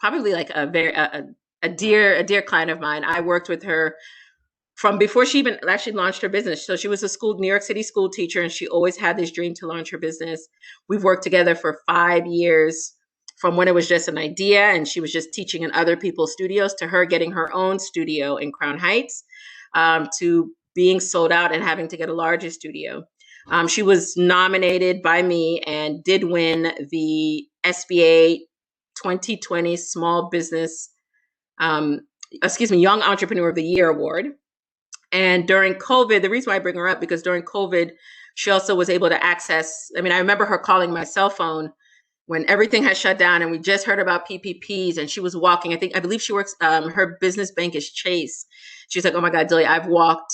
probably like a dear client of mine. I worked with her from before she even actually launched her business. So she was a New York City school teacher, and she always had this dream to launch her business. We've worked together for 5 years, from when it was just an idea and she was just teaching in other people's studios, to her getting her own studio in Crown Heights, to being sold out and having to get a larger studio. She was nominated by me and did win the SBA 2020 Small Business, Young Entrepreneur of the Year Award. And during COVID, the reason why I bring her up, because during COVID, she also was able to access, I remember her calling my cell phone when everything had shut down and we just heard about PPPs, and she was walking, I believe she works, her business bank is Chase. She's like, oh my God, Delia, I've walked,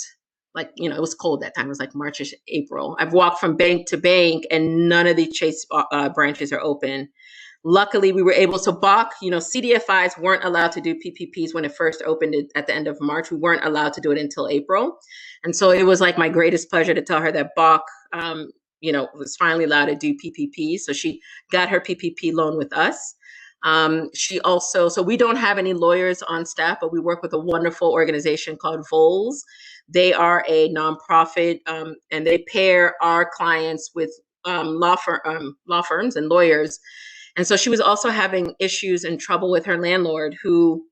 like, it was cold that time. It was like March-ish, April. I've walked from bank to bank and none of the Chase branches are open. Luckily, we were able to balk. CDFIs weren't allowed to do PPPs when it first opened at the end of March. We weren't allowed to do it until April. And so it was like my greatest pleasure to tell her that balk, was finally allowed to do PPP. So she got her PPP loan with us. She also, so we don't have any lawyers on staff, but we work with a wonderful organization called Voles. They are a nonprofit, and they pair our clients with law firms and lawyers. And so she was also having issues and trouble with her landlord, who,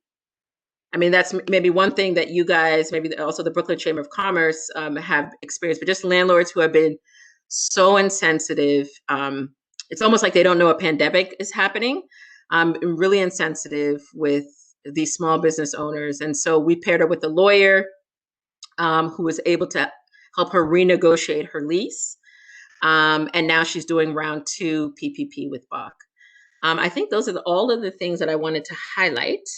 that's maybe one thing that you guys, maybe also the Brooklyn Chamber of Commerce, have experienced, but just landlords who have been so insensitive. It's almost like they don't know a pandemic is happening. Really insensitive with these small business owners. And so we paired her with a lawyer who was able to help her renegotiate her lease. And now she's doing round 2 PPP with Bach. I think those are all of the things that I wanted to highlight.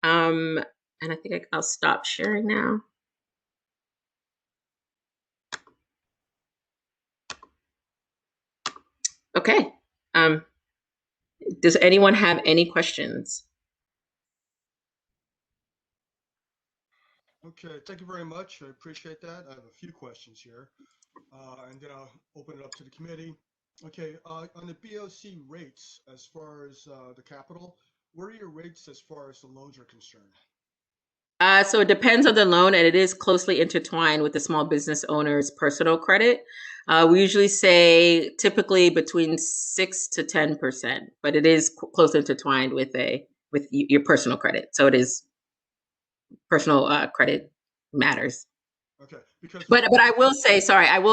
And I think I'll stop sharing now. Okay. Does anyone have any questions? Okay, thank you very much. I appreciate that. I have a few questions here, and then I'll open it up to the committee. Okay, on the BOC rates, as far as the capital, what are your rates as far as the loans are concerned? So it depends on the loan, and it is closely intertwined with the small business owner's personal credit. We usually say typically between 6 to 10%, but it is closely intertwined with your personal credit. So it is personal credit matters. Okay, because but I will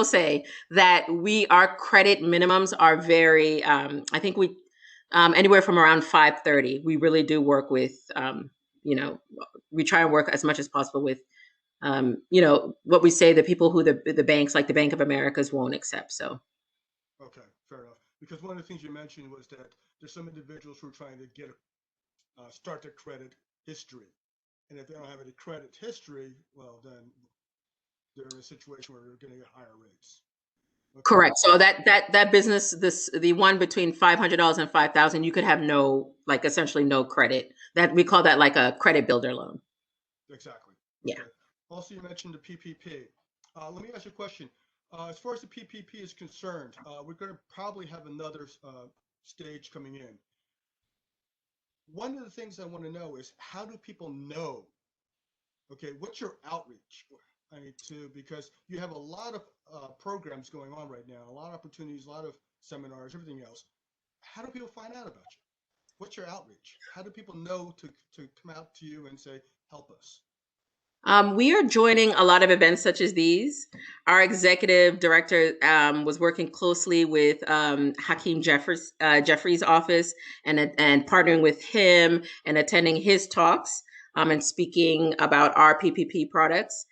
say that our credit minimums are very, I think we anywhere from around 530. We really do work with we try and work as much as possible with what we say, the people who the banks, like the Bank of Americas, won't accept. So okay, fair enough. Because one of the things you mentioned was that there's some individuals who are trying to get start their credit history, and if they don't have any credit history, well, then they're in a situation where they're going to get higher rates. Okay. Correct. So that business, the one between $500 and $5,000, you could have essentially no credit. That we call that like a credit builder loan. Exactly. Yeah. Okay. Also, you mentioned the PPP. Let me ask you a question. As far as the PPP is concerned, we're going to probably have another stage coming in. One of the things I want to know is, how do people know? Okay, what's your outreach? Because you have a lot of programs going on right now, a lot of opportunities, a lot of seminars, everything else. How do people find out about you? What's your outreach? How do people know to come out to you and say, help us? We are joining a lot of events such as these. Our executive director was working closely with Hakeem Jeffries' office and partnering with him and attending his talks and speaking about our PPP products.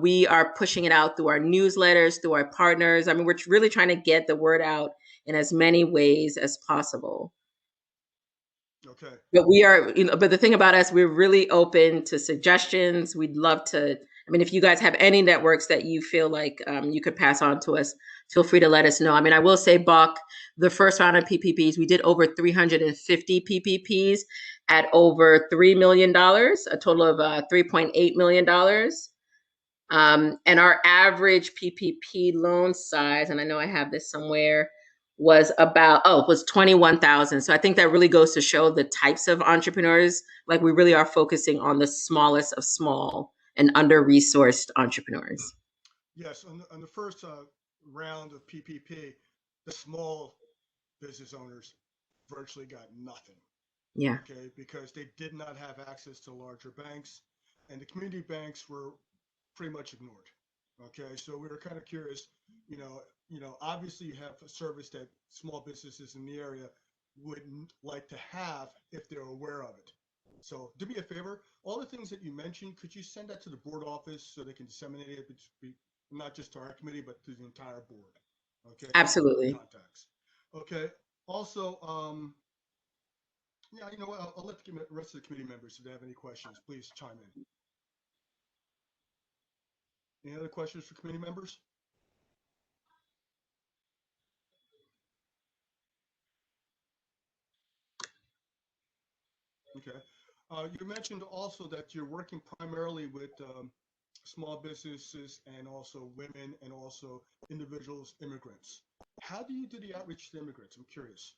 We are pushing it out through our newsletters, through our partners. We're really trying to get the word out in as many ways as possible. Okay. But we are, but the thing about us, we're really open to suggestions. We'd love to, I mean, if you guys have any networks that you feel like you could pass on to us, feel free to let us know. I mean, I will say, Buck, the first round of PPPs, we did over 350 PPPs at over $3 million, a total of $3.8 million. And our average PPP loan size, and I know I have this somewhere, was was 21,000. So I think that really goes to show the types of entrepreneurs. Like, we really are focusing on the smallest of small and under-resourced entrepreneurs. Yes, on the first round of PPP, the small business owners virtually got nothing. Yeah. Okay, because they did not have access to larger banks, and the community banks were pretty much ignored. Okay, so we were kind of curious. Obviously you have a service that small businesses in the area wouldn't like to have if they're aware of it. So do me a favor, all the things that you mentioned, could you send that to the board office so they can disseminate it, not just to our committee, but to the entire board? Okay. Absolutely. Contacts. Okay. Also, yeah, you know what? I'll let the rest of the committee members, if they have any questions, please chime in. Any other questions for committee members? Okay. You mentioned also that you're working primarily with small businesses and also women and also individuals, immigrants. How do you do the outreach to immigrants? I'm curious.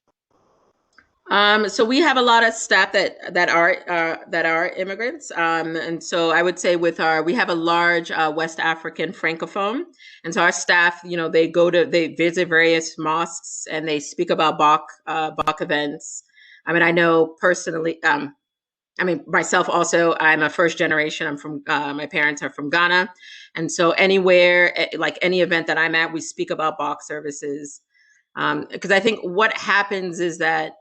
So we have a lot of staff that are immigrants, and so I would say we have a large West African francophone, and so our staff, they visit various mosques and they speak about Bach events. I mean, I know personally. I mean, myself also, I'm a first generation. I'm from, my parents are from Ghana, and so anywhere, like any event that I'm at, we speak about Bach services, because I think what happens is that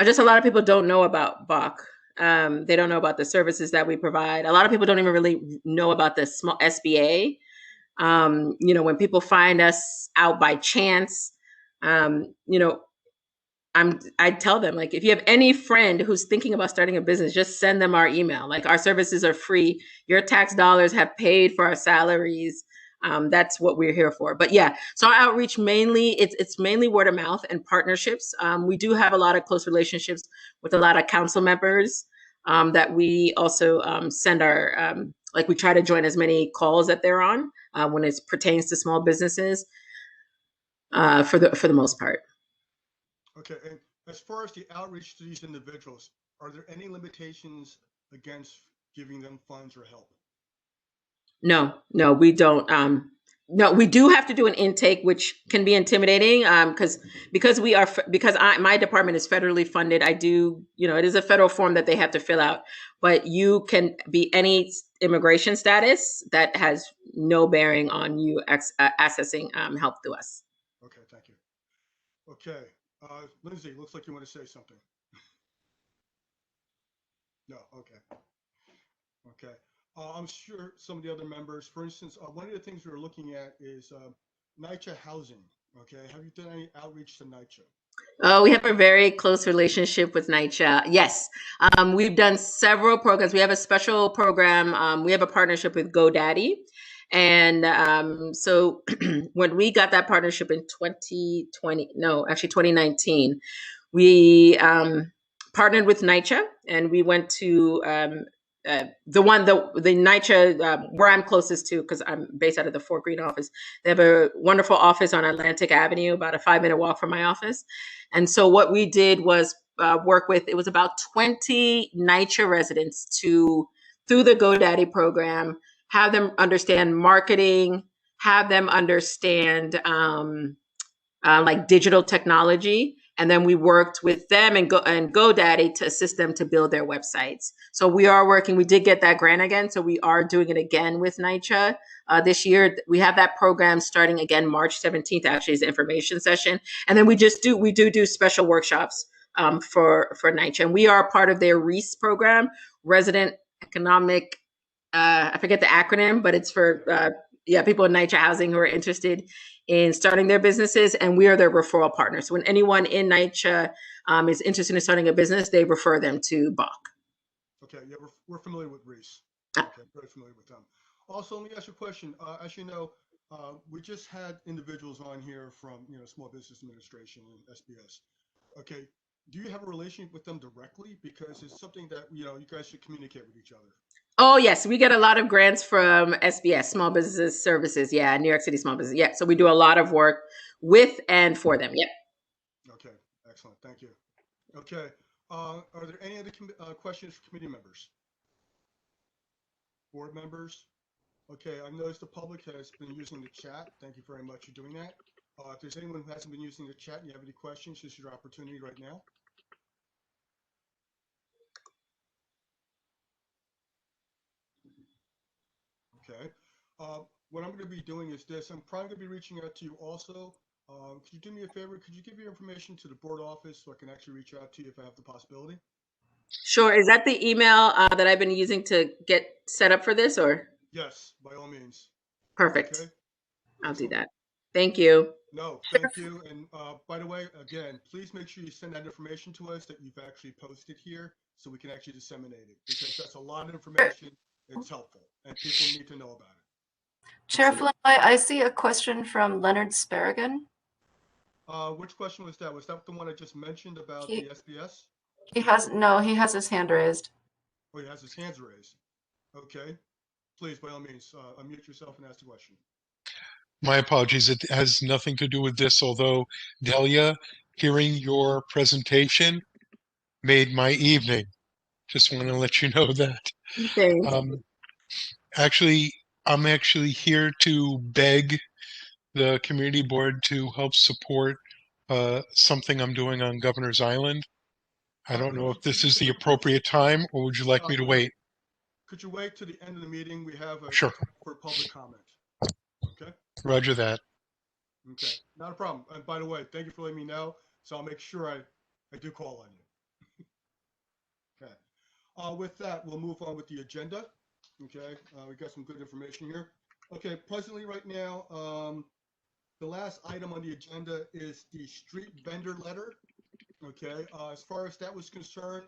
just a lot of people don't know about Bach. They don't know about the services that we provide. A lot of people don't even really know about the small SBA. When people find us out by chance, I tell them, like, if you have any friend who's thinking about starting a business, just send them our email. Like, our services are free. Your tax dollars have paid for our salaries. That's what we're here for. But yeah, so our outreach it's mainly word of mouth and partnerships. We do have a lot of close relationships with a lot of council members that we also send we try to join as many calls that they're on when it pertains to small businesses for the most part. Okay, and as far as the outreach to these individuals, are there any limitations against giving them funds or help? No, we don't. No, we do have to do an intake, which can be intimidating because my department is federally funded. I do, it is a federal form that they have to fill out, but you can be any immigration status that has no bearing on you accessing help through us. Okay, thank you. Okay, Lindsay, looks like you want to say something. No, okay. Okay. I'm sure some of the other members, for instance, one of the things we were looking at is NYCHA housing. Okay. Have you done any outreach to NYCHA? Oh, we have a very close relationship with NYCHA. Yes. We've done several programs. We have a special program. We have a partnership with GoDaddy. And so when we got that partnership in 2019, we partnered with NYCHA and we went to the NYCHA where I'm closest to, because I'm based out of the Fort Greene office. They have a wonderful office on Atlantic Avenue, about a 5-minute walk from my office. And so what we did was work with, it was about 20 NYCHA residents through the GoDaddy program, have them understand marketing, have them understand like digital technology. And then we worked with them and GoDaddy to assist them to build their websites. So we are working, we did get that grant again. So we are doing it again with NYCHA this year. We have that program starting again, March 17th, actually is the information session. And then we do special workshops for NYCHA. And we are part of their REACE program, Resident Economic, I forget the acronym, but it's for people in NYCHA housing who are interested in starting their businesses, and we are their referral partners. So when anyone in NYCHA is interested in starting a business, they refer them to Bach. Okay, yeah, we're familiar with REACE. Okay, very familiar with them. Also, let me ask you a question. As you know, we just had individuals on here from, Small Business Administration and SBS. Okay, do you have a relationship with them directly? Because it's something that, you guys should communicate with each other. Oh, yes. We get a lot of grants from SBS, Small Business Services. Yeah, New York City Small Business. Yeah, so we do a lot of work with and for them. Yep. Okay, excellent. Thank you. Okay, are there any other questions for committee members? Board members? Okay, I've noticed the public has been using the chat. Thank you very much for doing that. If there's anyone who hasn't been using the chat and you have any questions, this is your opportunity right now. Okay. What I'm going to be doing is this. I'm probably going to be reaching out to you also. Could you do me a favor? Could you give your information to the board office so I can actually reach out to you if I have the possibility? Sure. Is that the email that I've been using to get set up for this, or? Yes, by all means. Perfect. Okay. I'll do that. Thank you. No, thank you. And by the way, again, please make sure you send that information to us that you've actually posted here so we can actually disseminate it, because that's a lot of information. It's helpful and people need to know about it. Chair Flynn, I see a question from Leonard Sparagon. Which question was that? Was that the one I just mentioned about the SBS? He has his hand raised. Oh, he has his hands raised. Okay. Please, by all means, unmute yourself and ask the question. My apologies. It has nothing to do with this, although, Delia, hearing your presentation made my evening. Just want to let you know that. Thanks. Actually, I'm actually here to beg the community board to help support something I'm doing on Governor's Island. I don't know if this is the appropriate time, or would you like me to wait? Could you wait to the end of the meeting? We have a Sure. for public comment. Okay. Roger that. Okay, not a problem. And by the way, thank you for letting me know. So I'll make sure I do call on you. Okay. With that, we'll move on with the agenda. Okay. We got some good information here. Okay. Presently, right now, the last item on the agenda is the street vendor letter. Okay. As far as that was concerned,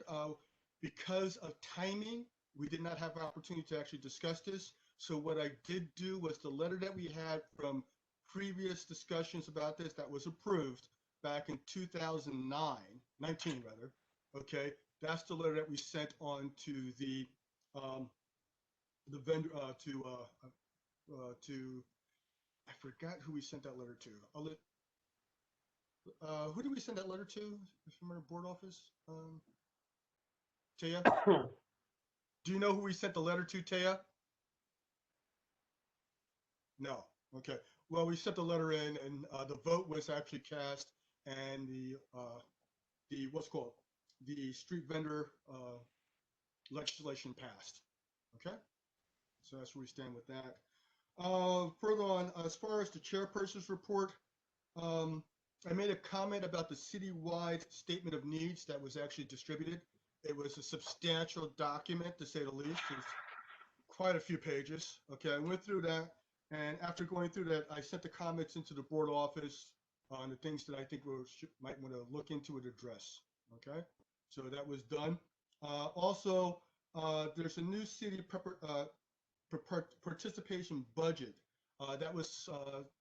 because of timing, we did not have an opportunity to actually discuss this. So what I did do was the letter that we had from previous discussions about this that was approved back in 19 rather. Okay, that's the letter that we sent on to the vendor to I forgot who we sent that letter to. Who did we send that letter to? From our board office, Taya. Do you know who we sent the letter to, Taya? No. Okay. Well, we sent the letter in, and the vote was actually cast, and the street vendor legislation passed. Okay. So that's where we stand with that. Further on, as far as the chairperson's report, I made a comment about the citywide statement of needs that was actually distributed. It was a substantial document, to say the least. It's quite a few pages. Okay, I went through that, and after going through that, I sent the comments into the board office on the things that I think we might want to look into and address. Okay, so that was done. Also, there's a new city participation budget. That was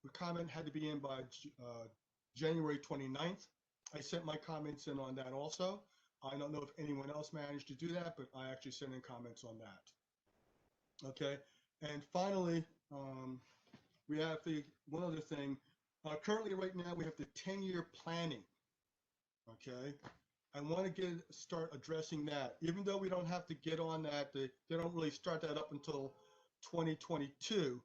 the comment had to be in by January 29th. I sent my comments in on that also. I don't know if anyone else managed to do that, but I actually sent in comments on that. Okay, and finally, we have one other thing. Currently, right now, we have the 10-year planning. Okay, I want to start addressing that. Even though we don't have to get on that, they don't really start that up until 2022.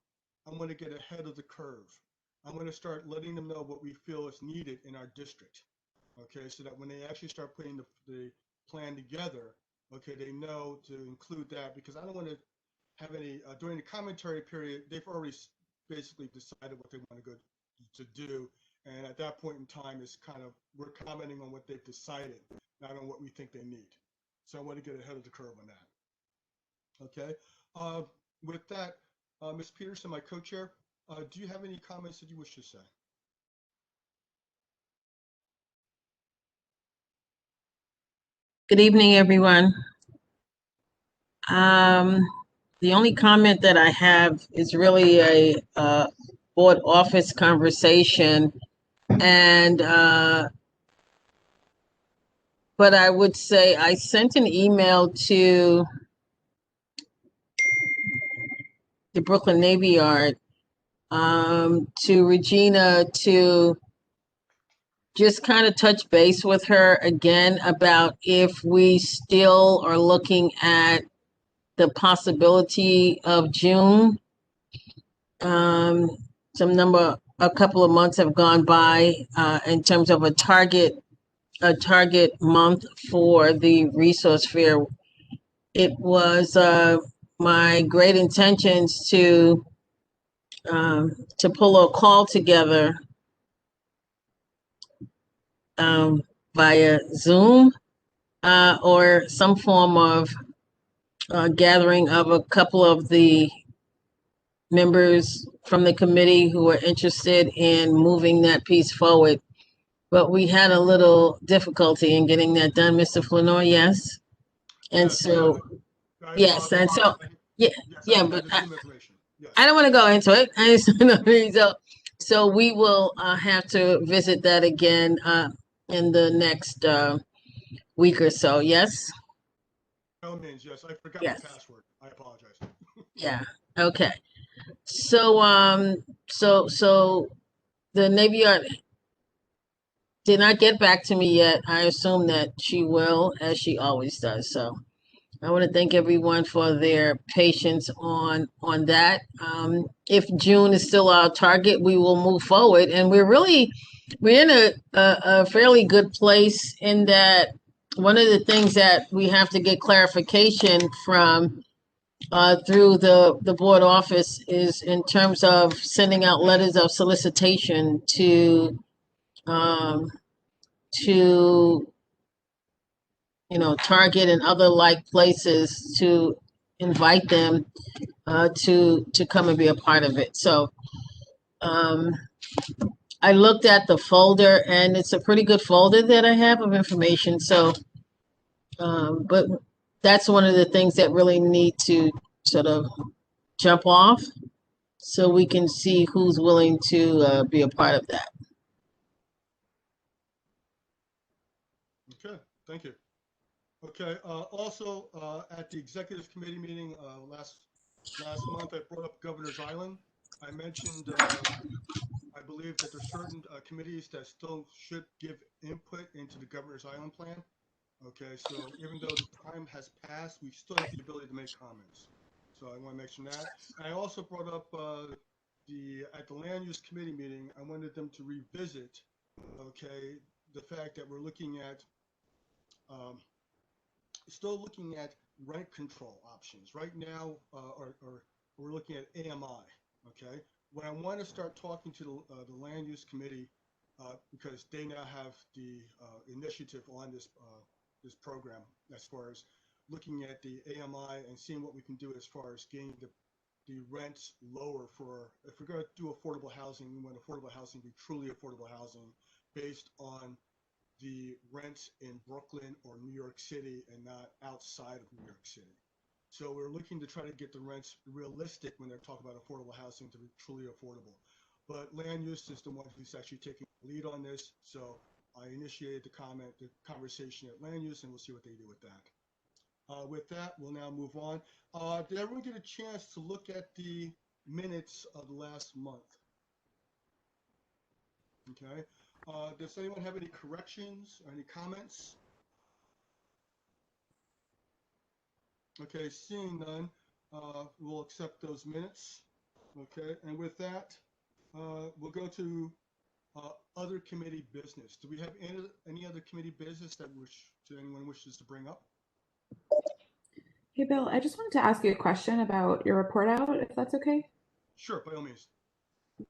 I'm going to get ahead of the curve. I'm going to start letting them know what we feel is needed in our district. Okay, so that when they actually start putting the plan together, okay, they know to include that, because I don't want to have any, during the commentary period, they've already basically decided what they want to go to do. And at that point in time, it's kind of, we're commenting on what they've decided, not on what we think they need. So I want to get ahead of the curve on that. Okay, with that, Ms. Peterson, my co-chair, do you have any comments that you wish to say? Good evening, everyone. The only comment that I have is really a board office conversation, and but I would say I sent an email to the Brooklyn Navy Yard, to Regina, to just kind of touch base with her again about if we still are looking at the possibility of June. A couple of months have gone by in terms of a target month for the resource fair. It was my great intentions to pull a call together via Zoom or some form of gathering of a couple of the members from the committee who are interested in moving that piece forward. But we had a little difficulty in getting that done, Mr. Flanor, yes? And so, yes, and so, yeah, but I don't want to go into it. So we will have to visit that again in the next week or so, yes? By all means, yes. I forgot Yes. the password. I apologize. Yeah, okay. So, so the Navy Yard did not get back to me yet. I assume that she will, as she always does. So I want to thank everyone for their patience on that. If June is still our target, we will move forward. And we're in a fairly good place in that one of the things that we have to get clarification from through the board office is in terms of sending out letters of solicitation to Target and other like places to invite them to come and be a part of it. So I looked at the folder, and it's a pretty good folder that I have of information. So, but that's one of the things that really need to sort of jump off so we can see who's willing to be a part of that. Okay, thank you. Okay, also at the executive committee meeting last month, I brought up Governor's Island. I mentioned I believe that there's certain committees that still should give input into the Governor's Island plan. Okay, so even though the time has passed, we still have the ability to make comments. So I want to mention that. I also brought up at the land use committee meeting, I wanted them to revisit, okay, the fact that we're looking at still looking at rent control options right now, or we're looking at AMI. Okay, when I want to start talking to the land use committee, because they now have the initiative on this this program as far as looking at the AMI and seeing what we can do as far as getting the rents lower for, if we're going to do affordable housing, we want affordable housing to be truly affordable housing based on the rents in Brooklyn or New York City and not outside of New York City. So we're looking to try to get the rents realistic when they're talking about affordable housing to be truly affordable. But land use is the one who's actually taking the lead on this. So I initiated the conversation at land use, and we'll see what they do with that. With that, we'll now move on. Did everyone get a chance to look at the minutes of the last month? Okay. Does anyone have any corrections or any comments? Okay, seeing none, we'll accept those minutes. Okay, and with that, we'll go to other committee business. Do we have any other committee business that anyone wishes to bring up? Hey, Bill, I just wanted to ask you a question about your report out, if that's okay. Sure, by all means.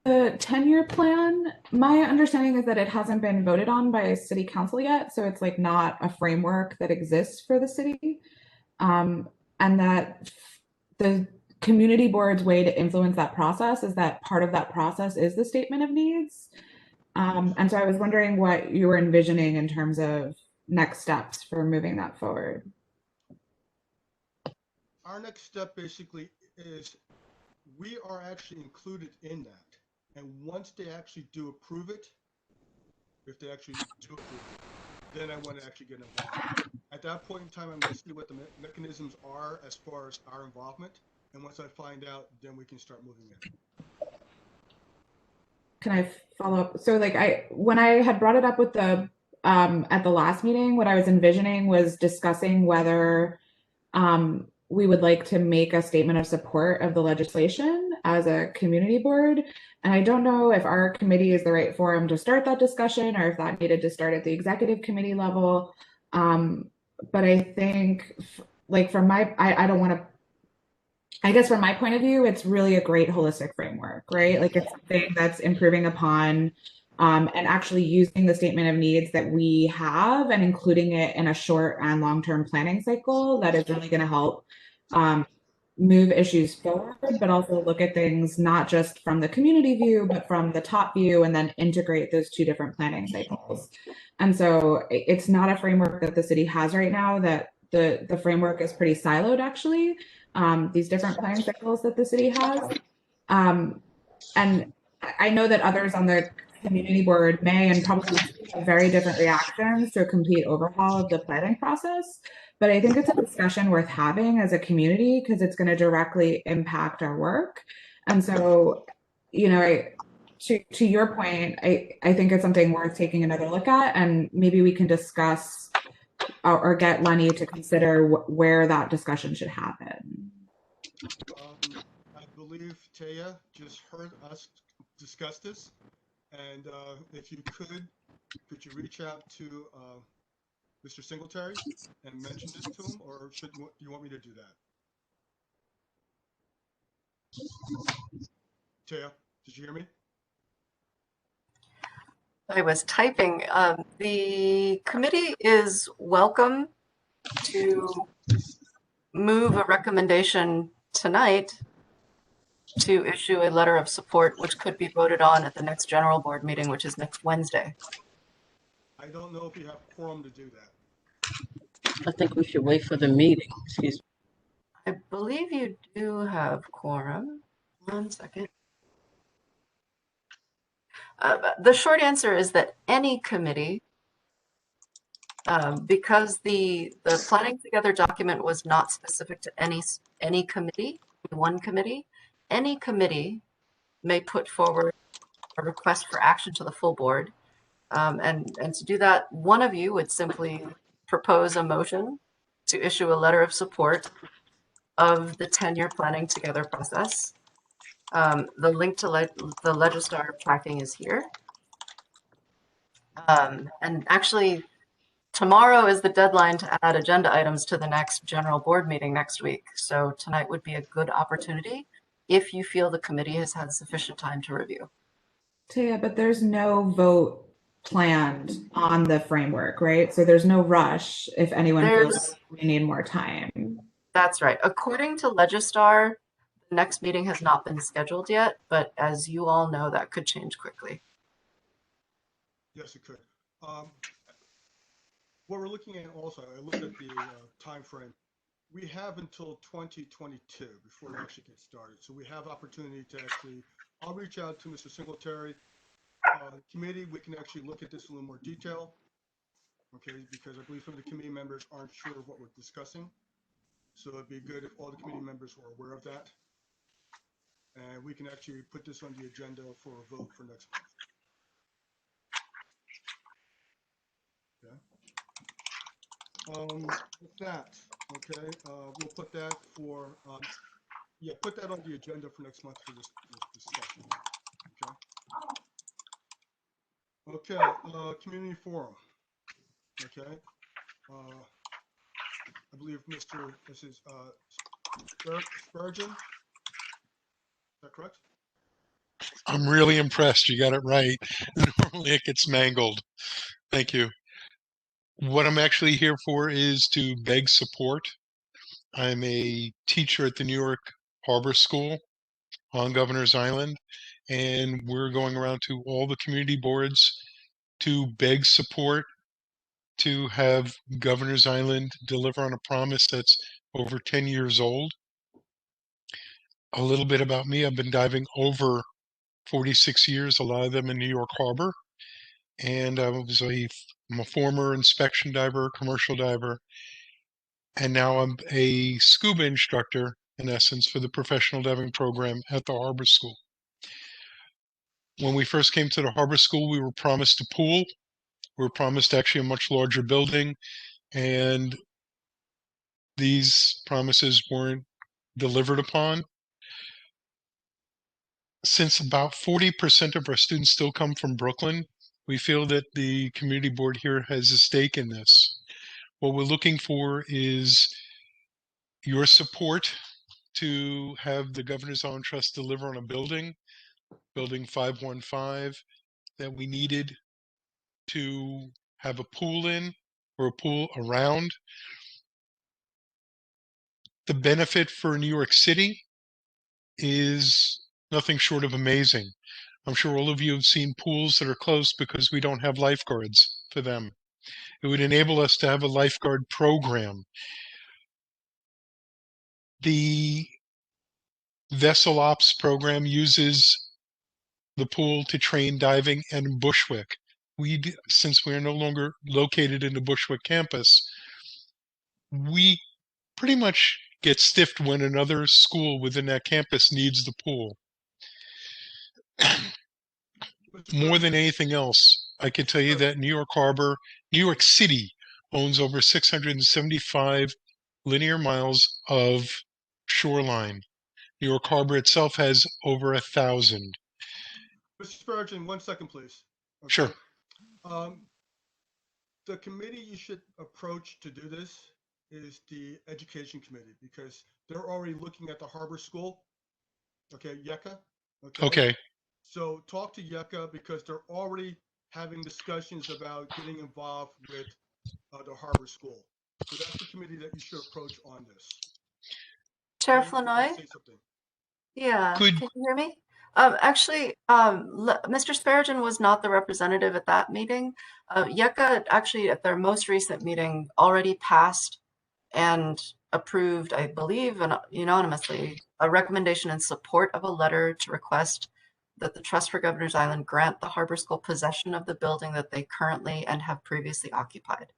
The 10-year plan, my understanding is that it hasn't been voted on by city council yet. So it's like not a framework that exists for the city. And that the community board's way to influence that process is that part of that process is the statement of needs. And so I was wondering what you were envisioning in terms of next steps for moving that forward. Our next step basically is we are actually included in that. And once they actually do approve it, if they actually do approve it, then I want to actually get involved. At that point in time, I'm going to see what the mechanisms are as far as our involvement. And once I find out, then we can start moving in. Can I follow up? So like when I had brought it up with the at the last meeting, what I was envisioning was discussing whether we would like to make a statement of support of the legislation as a community board. And I don't know if our committee is the right forum to start that discussion or if that needed to start at the executive committee level. But I think like from my, I don't want to, I guess from my point of view, it's really a great holistic framework, right? Like it's something that's improving upon and actually using the statement of needs that we have and including it in a short and long-term planning cycle that is really going to help move issues forward, but also look at things not just from the community view, but from the top view, and then integrate those two different planning cycles. And so it's not a framework that the city has right now, that the framework is pretty siloed actually, these different planning cycles that the city has. And I know that others on the community board may and probably have very different reactions to a complete overhaul of the planning process. But I think it's a discussion worth having as a community because it's going to directly impact our work. And so, you know, to your point, I think it's something worth taking another look at, and maybe we can discuss or get Lenny to consider where that discussion should happen. I believe Taya just heard us discuss this, and if you could you reach out to Mr. Singletary and mention this to him, or do you want me to do that? Taya, did you hear me? I was typing. The committee is welcome to move a recommendation tonight to issue a letter of support, which could be voted on at the next general board meeting, which is next Wednesday. I don't know if you have quorum to do that. I think we should wait for the meeting. Excuse me. I believe you do have quorum. 1 second. The short answer is that any committee, because the planning together document was not specific to any committee, one committee, any committee may put forward a request for action to the full board. And to do that, one of you would simply propose a motion to issue a letter of support of the 10-year planning together process. The link to the Legistar tracking is here. And actually, tomorrow is the deadline to add agenda items to the next general board meeting next week. So tonight would be a good opportunity if you feel the committee has had sufficient time to review. Taya, but there's no vote planned on the framework, right? So there's no rush if anyone feels we need more time. That's right. According to Legistar, the next meeting has not been scheduled yet, but as you all know, that could change quickly. Yes, it could. What we're looking at also, I looked at the time frame. We have until 2022 before we actually get started. So we have opportunity to actually, I'll reach out to Mr. Singletary. Committee, we can actually look at this in a little more detail, okay, because I believe some of the committee members aren't sure of what we're discussing. So it'd be good if all the committee members were aware of that. And we can actually put this on the agenda for a vote for next month. Okay. With that, okay, we'll put that for, yeah, put that on the agenda for next month for this discussion. Okay. Okay, community forum. Okay. I believe this is Spurgeon. Is that correct? I'm really impressed. You got it right. Normally it gets mangled. Thank you. What I'm actually here for is to beg support. I'm a teacher at the New York Harbor School on Governor's Island, and we're going around to all the community boards to beg support to have Governor's Island deliver on a promise that's over 10 years old. a little bit about me. I've been diving over 46 years, a lot of them in New York Harbor. And I'm a former inspection diver, commercial diver, and now I'm a scuba instructor, in essence, for the professional diving program at the Harbor School. When we first came to the Harbor School, we were promised a pool. We were promised actually a much larger building, and these promises weren't delivered upon. Since about 40% of our students still come from Brooklyn, we feel that the community board here has a stake in this. What we're looking for is your support to have the Governor's Island Trust deliver on a building 515, that we needed to have a pool in, or a pool around. The benefit for New York City is nothing short of amazing. I'm sure all of you have seen pools that are closed because we don't have lifeguards for them. It would enable us to have a lifeguard program. The Vessel Ops program uses the pool to train diving and Bushwick. Since we are no longer located in the Bushwick campus, we pretty much get stiffed when another school within that campus needs the pool. More than anything else, I can tell you that New York City owns over 675 linear miles of shoreline. New York Harbor itself has over 1,000. Mr. Spurgeon, 1 second, please. Okay. Sure. The committee you should approach to do this is the Education Committee, because they're already looking at the Harbor School. Okay, YECA. Okay. So talk to YECA, because they're already having discussions about getting involved with the Harbor School. So that's the committee that you should approach on this. Chair Flanoy? Yeah, can you hear me? Actually, Mr. Spurgeon was not the representative at that meeting. YECA actually at their most recent meeting already passed and approved, I believe, unanimously, a recommendation in support of a letter to request that the Trust for Governor's Island grant the Harbor School possession of the building that they currently and have previously occupied.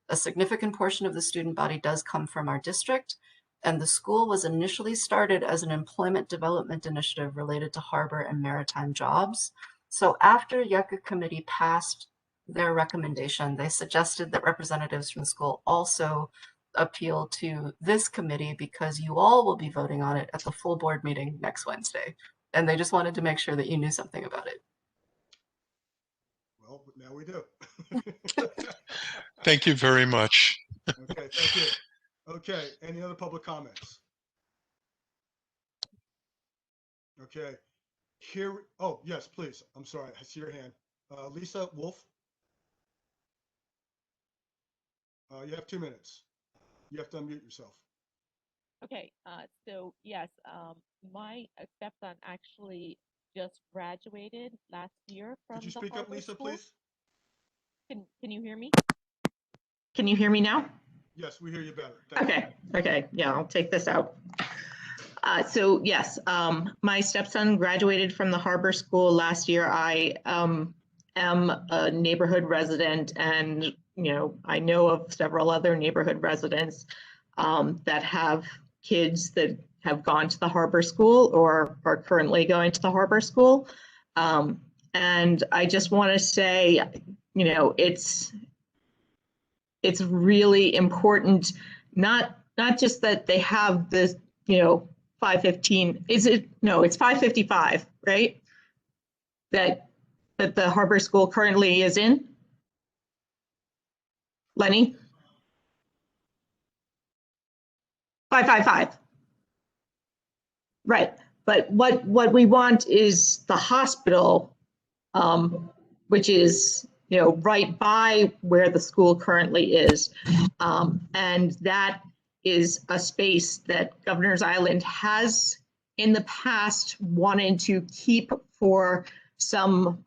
A significant portion of the student body does come from our district, and the school was initially started as an employment development initiative related to harbor and maritime jobs. So after YECA committee passed their recommendation, they suggested that representatives from the school also appeal to this committee, because you all will be voting on it at the full board meeting next Wednesday. And they just wanted to make sure that you knew something about it. Well, now we do. Thank you very much. Okay, thank you. Okay, any other public comments? Okay, here, oh, yes, please. I'm sorry, I see your hand. Lisa Wolf. You have 2 minutes. You have to unmute yourself. Okay, so yes, my stepson actually just graduated last year from the Harbor School. Could you speak up, Lisa, please? Can you hear me? Can you hear me now? Yes, we hear you better. Okay, yeah, I'll take this out. So yes, my stepson graduated from the Harbor School last year. I am a neighborhood resident, and I know of several other neighborhood residents that have kids that have gone to the Harbor School or are currently going to the Harbor School. And I just want to say, it's really important, not just that they have this, 515, it's 555, right? That the Harbor School currently is in? Lenny? 555. Right, but what we want is the hospital, which is right by where the school currently is, and that is a space that Governor's Island has in the past wanted to keep for some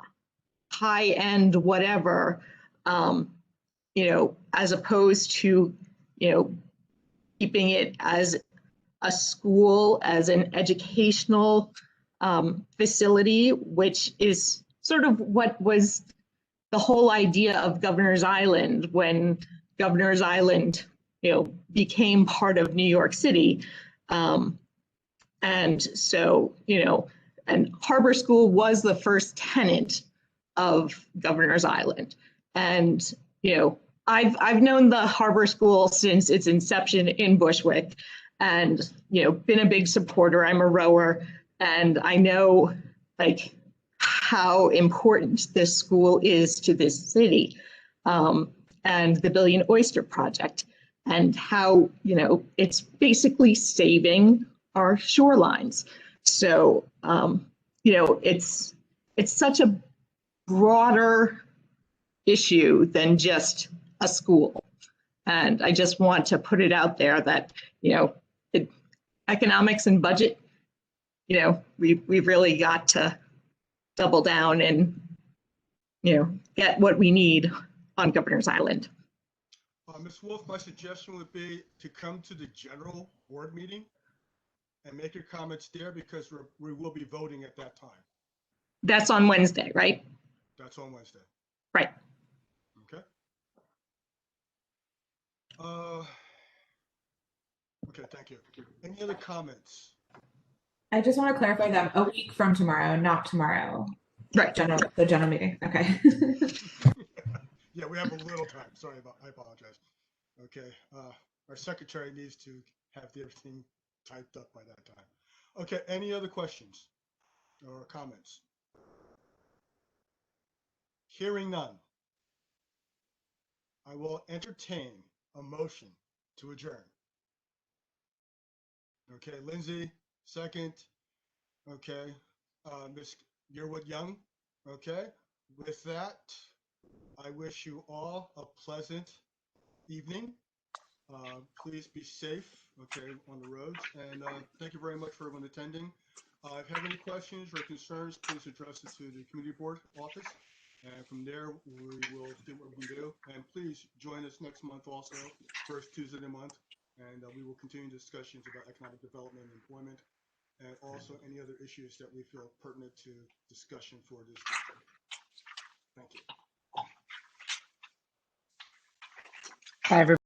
high-end whatever, as opposed to keeping it as a school as an educational facility, which is sort of what was the whole idea of Governor's Island when Governor's Island, became part of New York City. And so, and Harbor School was the first tenant of Governor's Island. And, I've known the Harbor School since its inception in Bushwick and, been a big supporter. I'm a rower and I know like how important this school is to this city, and the Billion Oyster Project, and how, it's basically saving our shorelines. So, it's such a broader issue than just a school. And I just want to put it out there that, economics and budget, we've really got to double down and, get what we need on Governor's Island. Ms. Wolf, my suggestion would be to come to the general board meeting and make your comments there because we will be voting at that time. That's on Wednesday, right? That's on Wednesday. Right. Okay. Okay, thank you. Any other comments? I just want to clarify that a week from tomorrow, not tomorrow. Right. The general meeting. Okay. Yeah, we have a little time. Sorry I apologize. Okay. Our secretary needs to have everything typed up by that time. Okay. Any other questions or comments? Hearing none, I will entertain a motion to adjourn. Okay, Lindsay, second. Okay, Ms. Yearwood Young. Okay, with that, I wish you all a pleasant evening. Please be safe, okay, on the roads. And thank you very much for everyone attending. If you have any questions or concerns, please address it to the community board office. And from there, we will see what we can do. And please join us next month also, first Tuesday of the month. And we will continue discussions about economic development and employment, and also any other issues that we feel pertinent to discussion for this district. Thank you. Bye, everybody.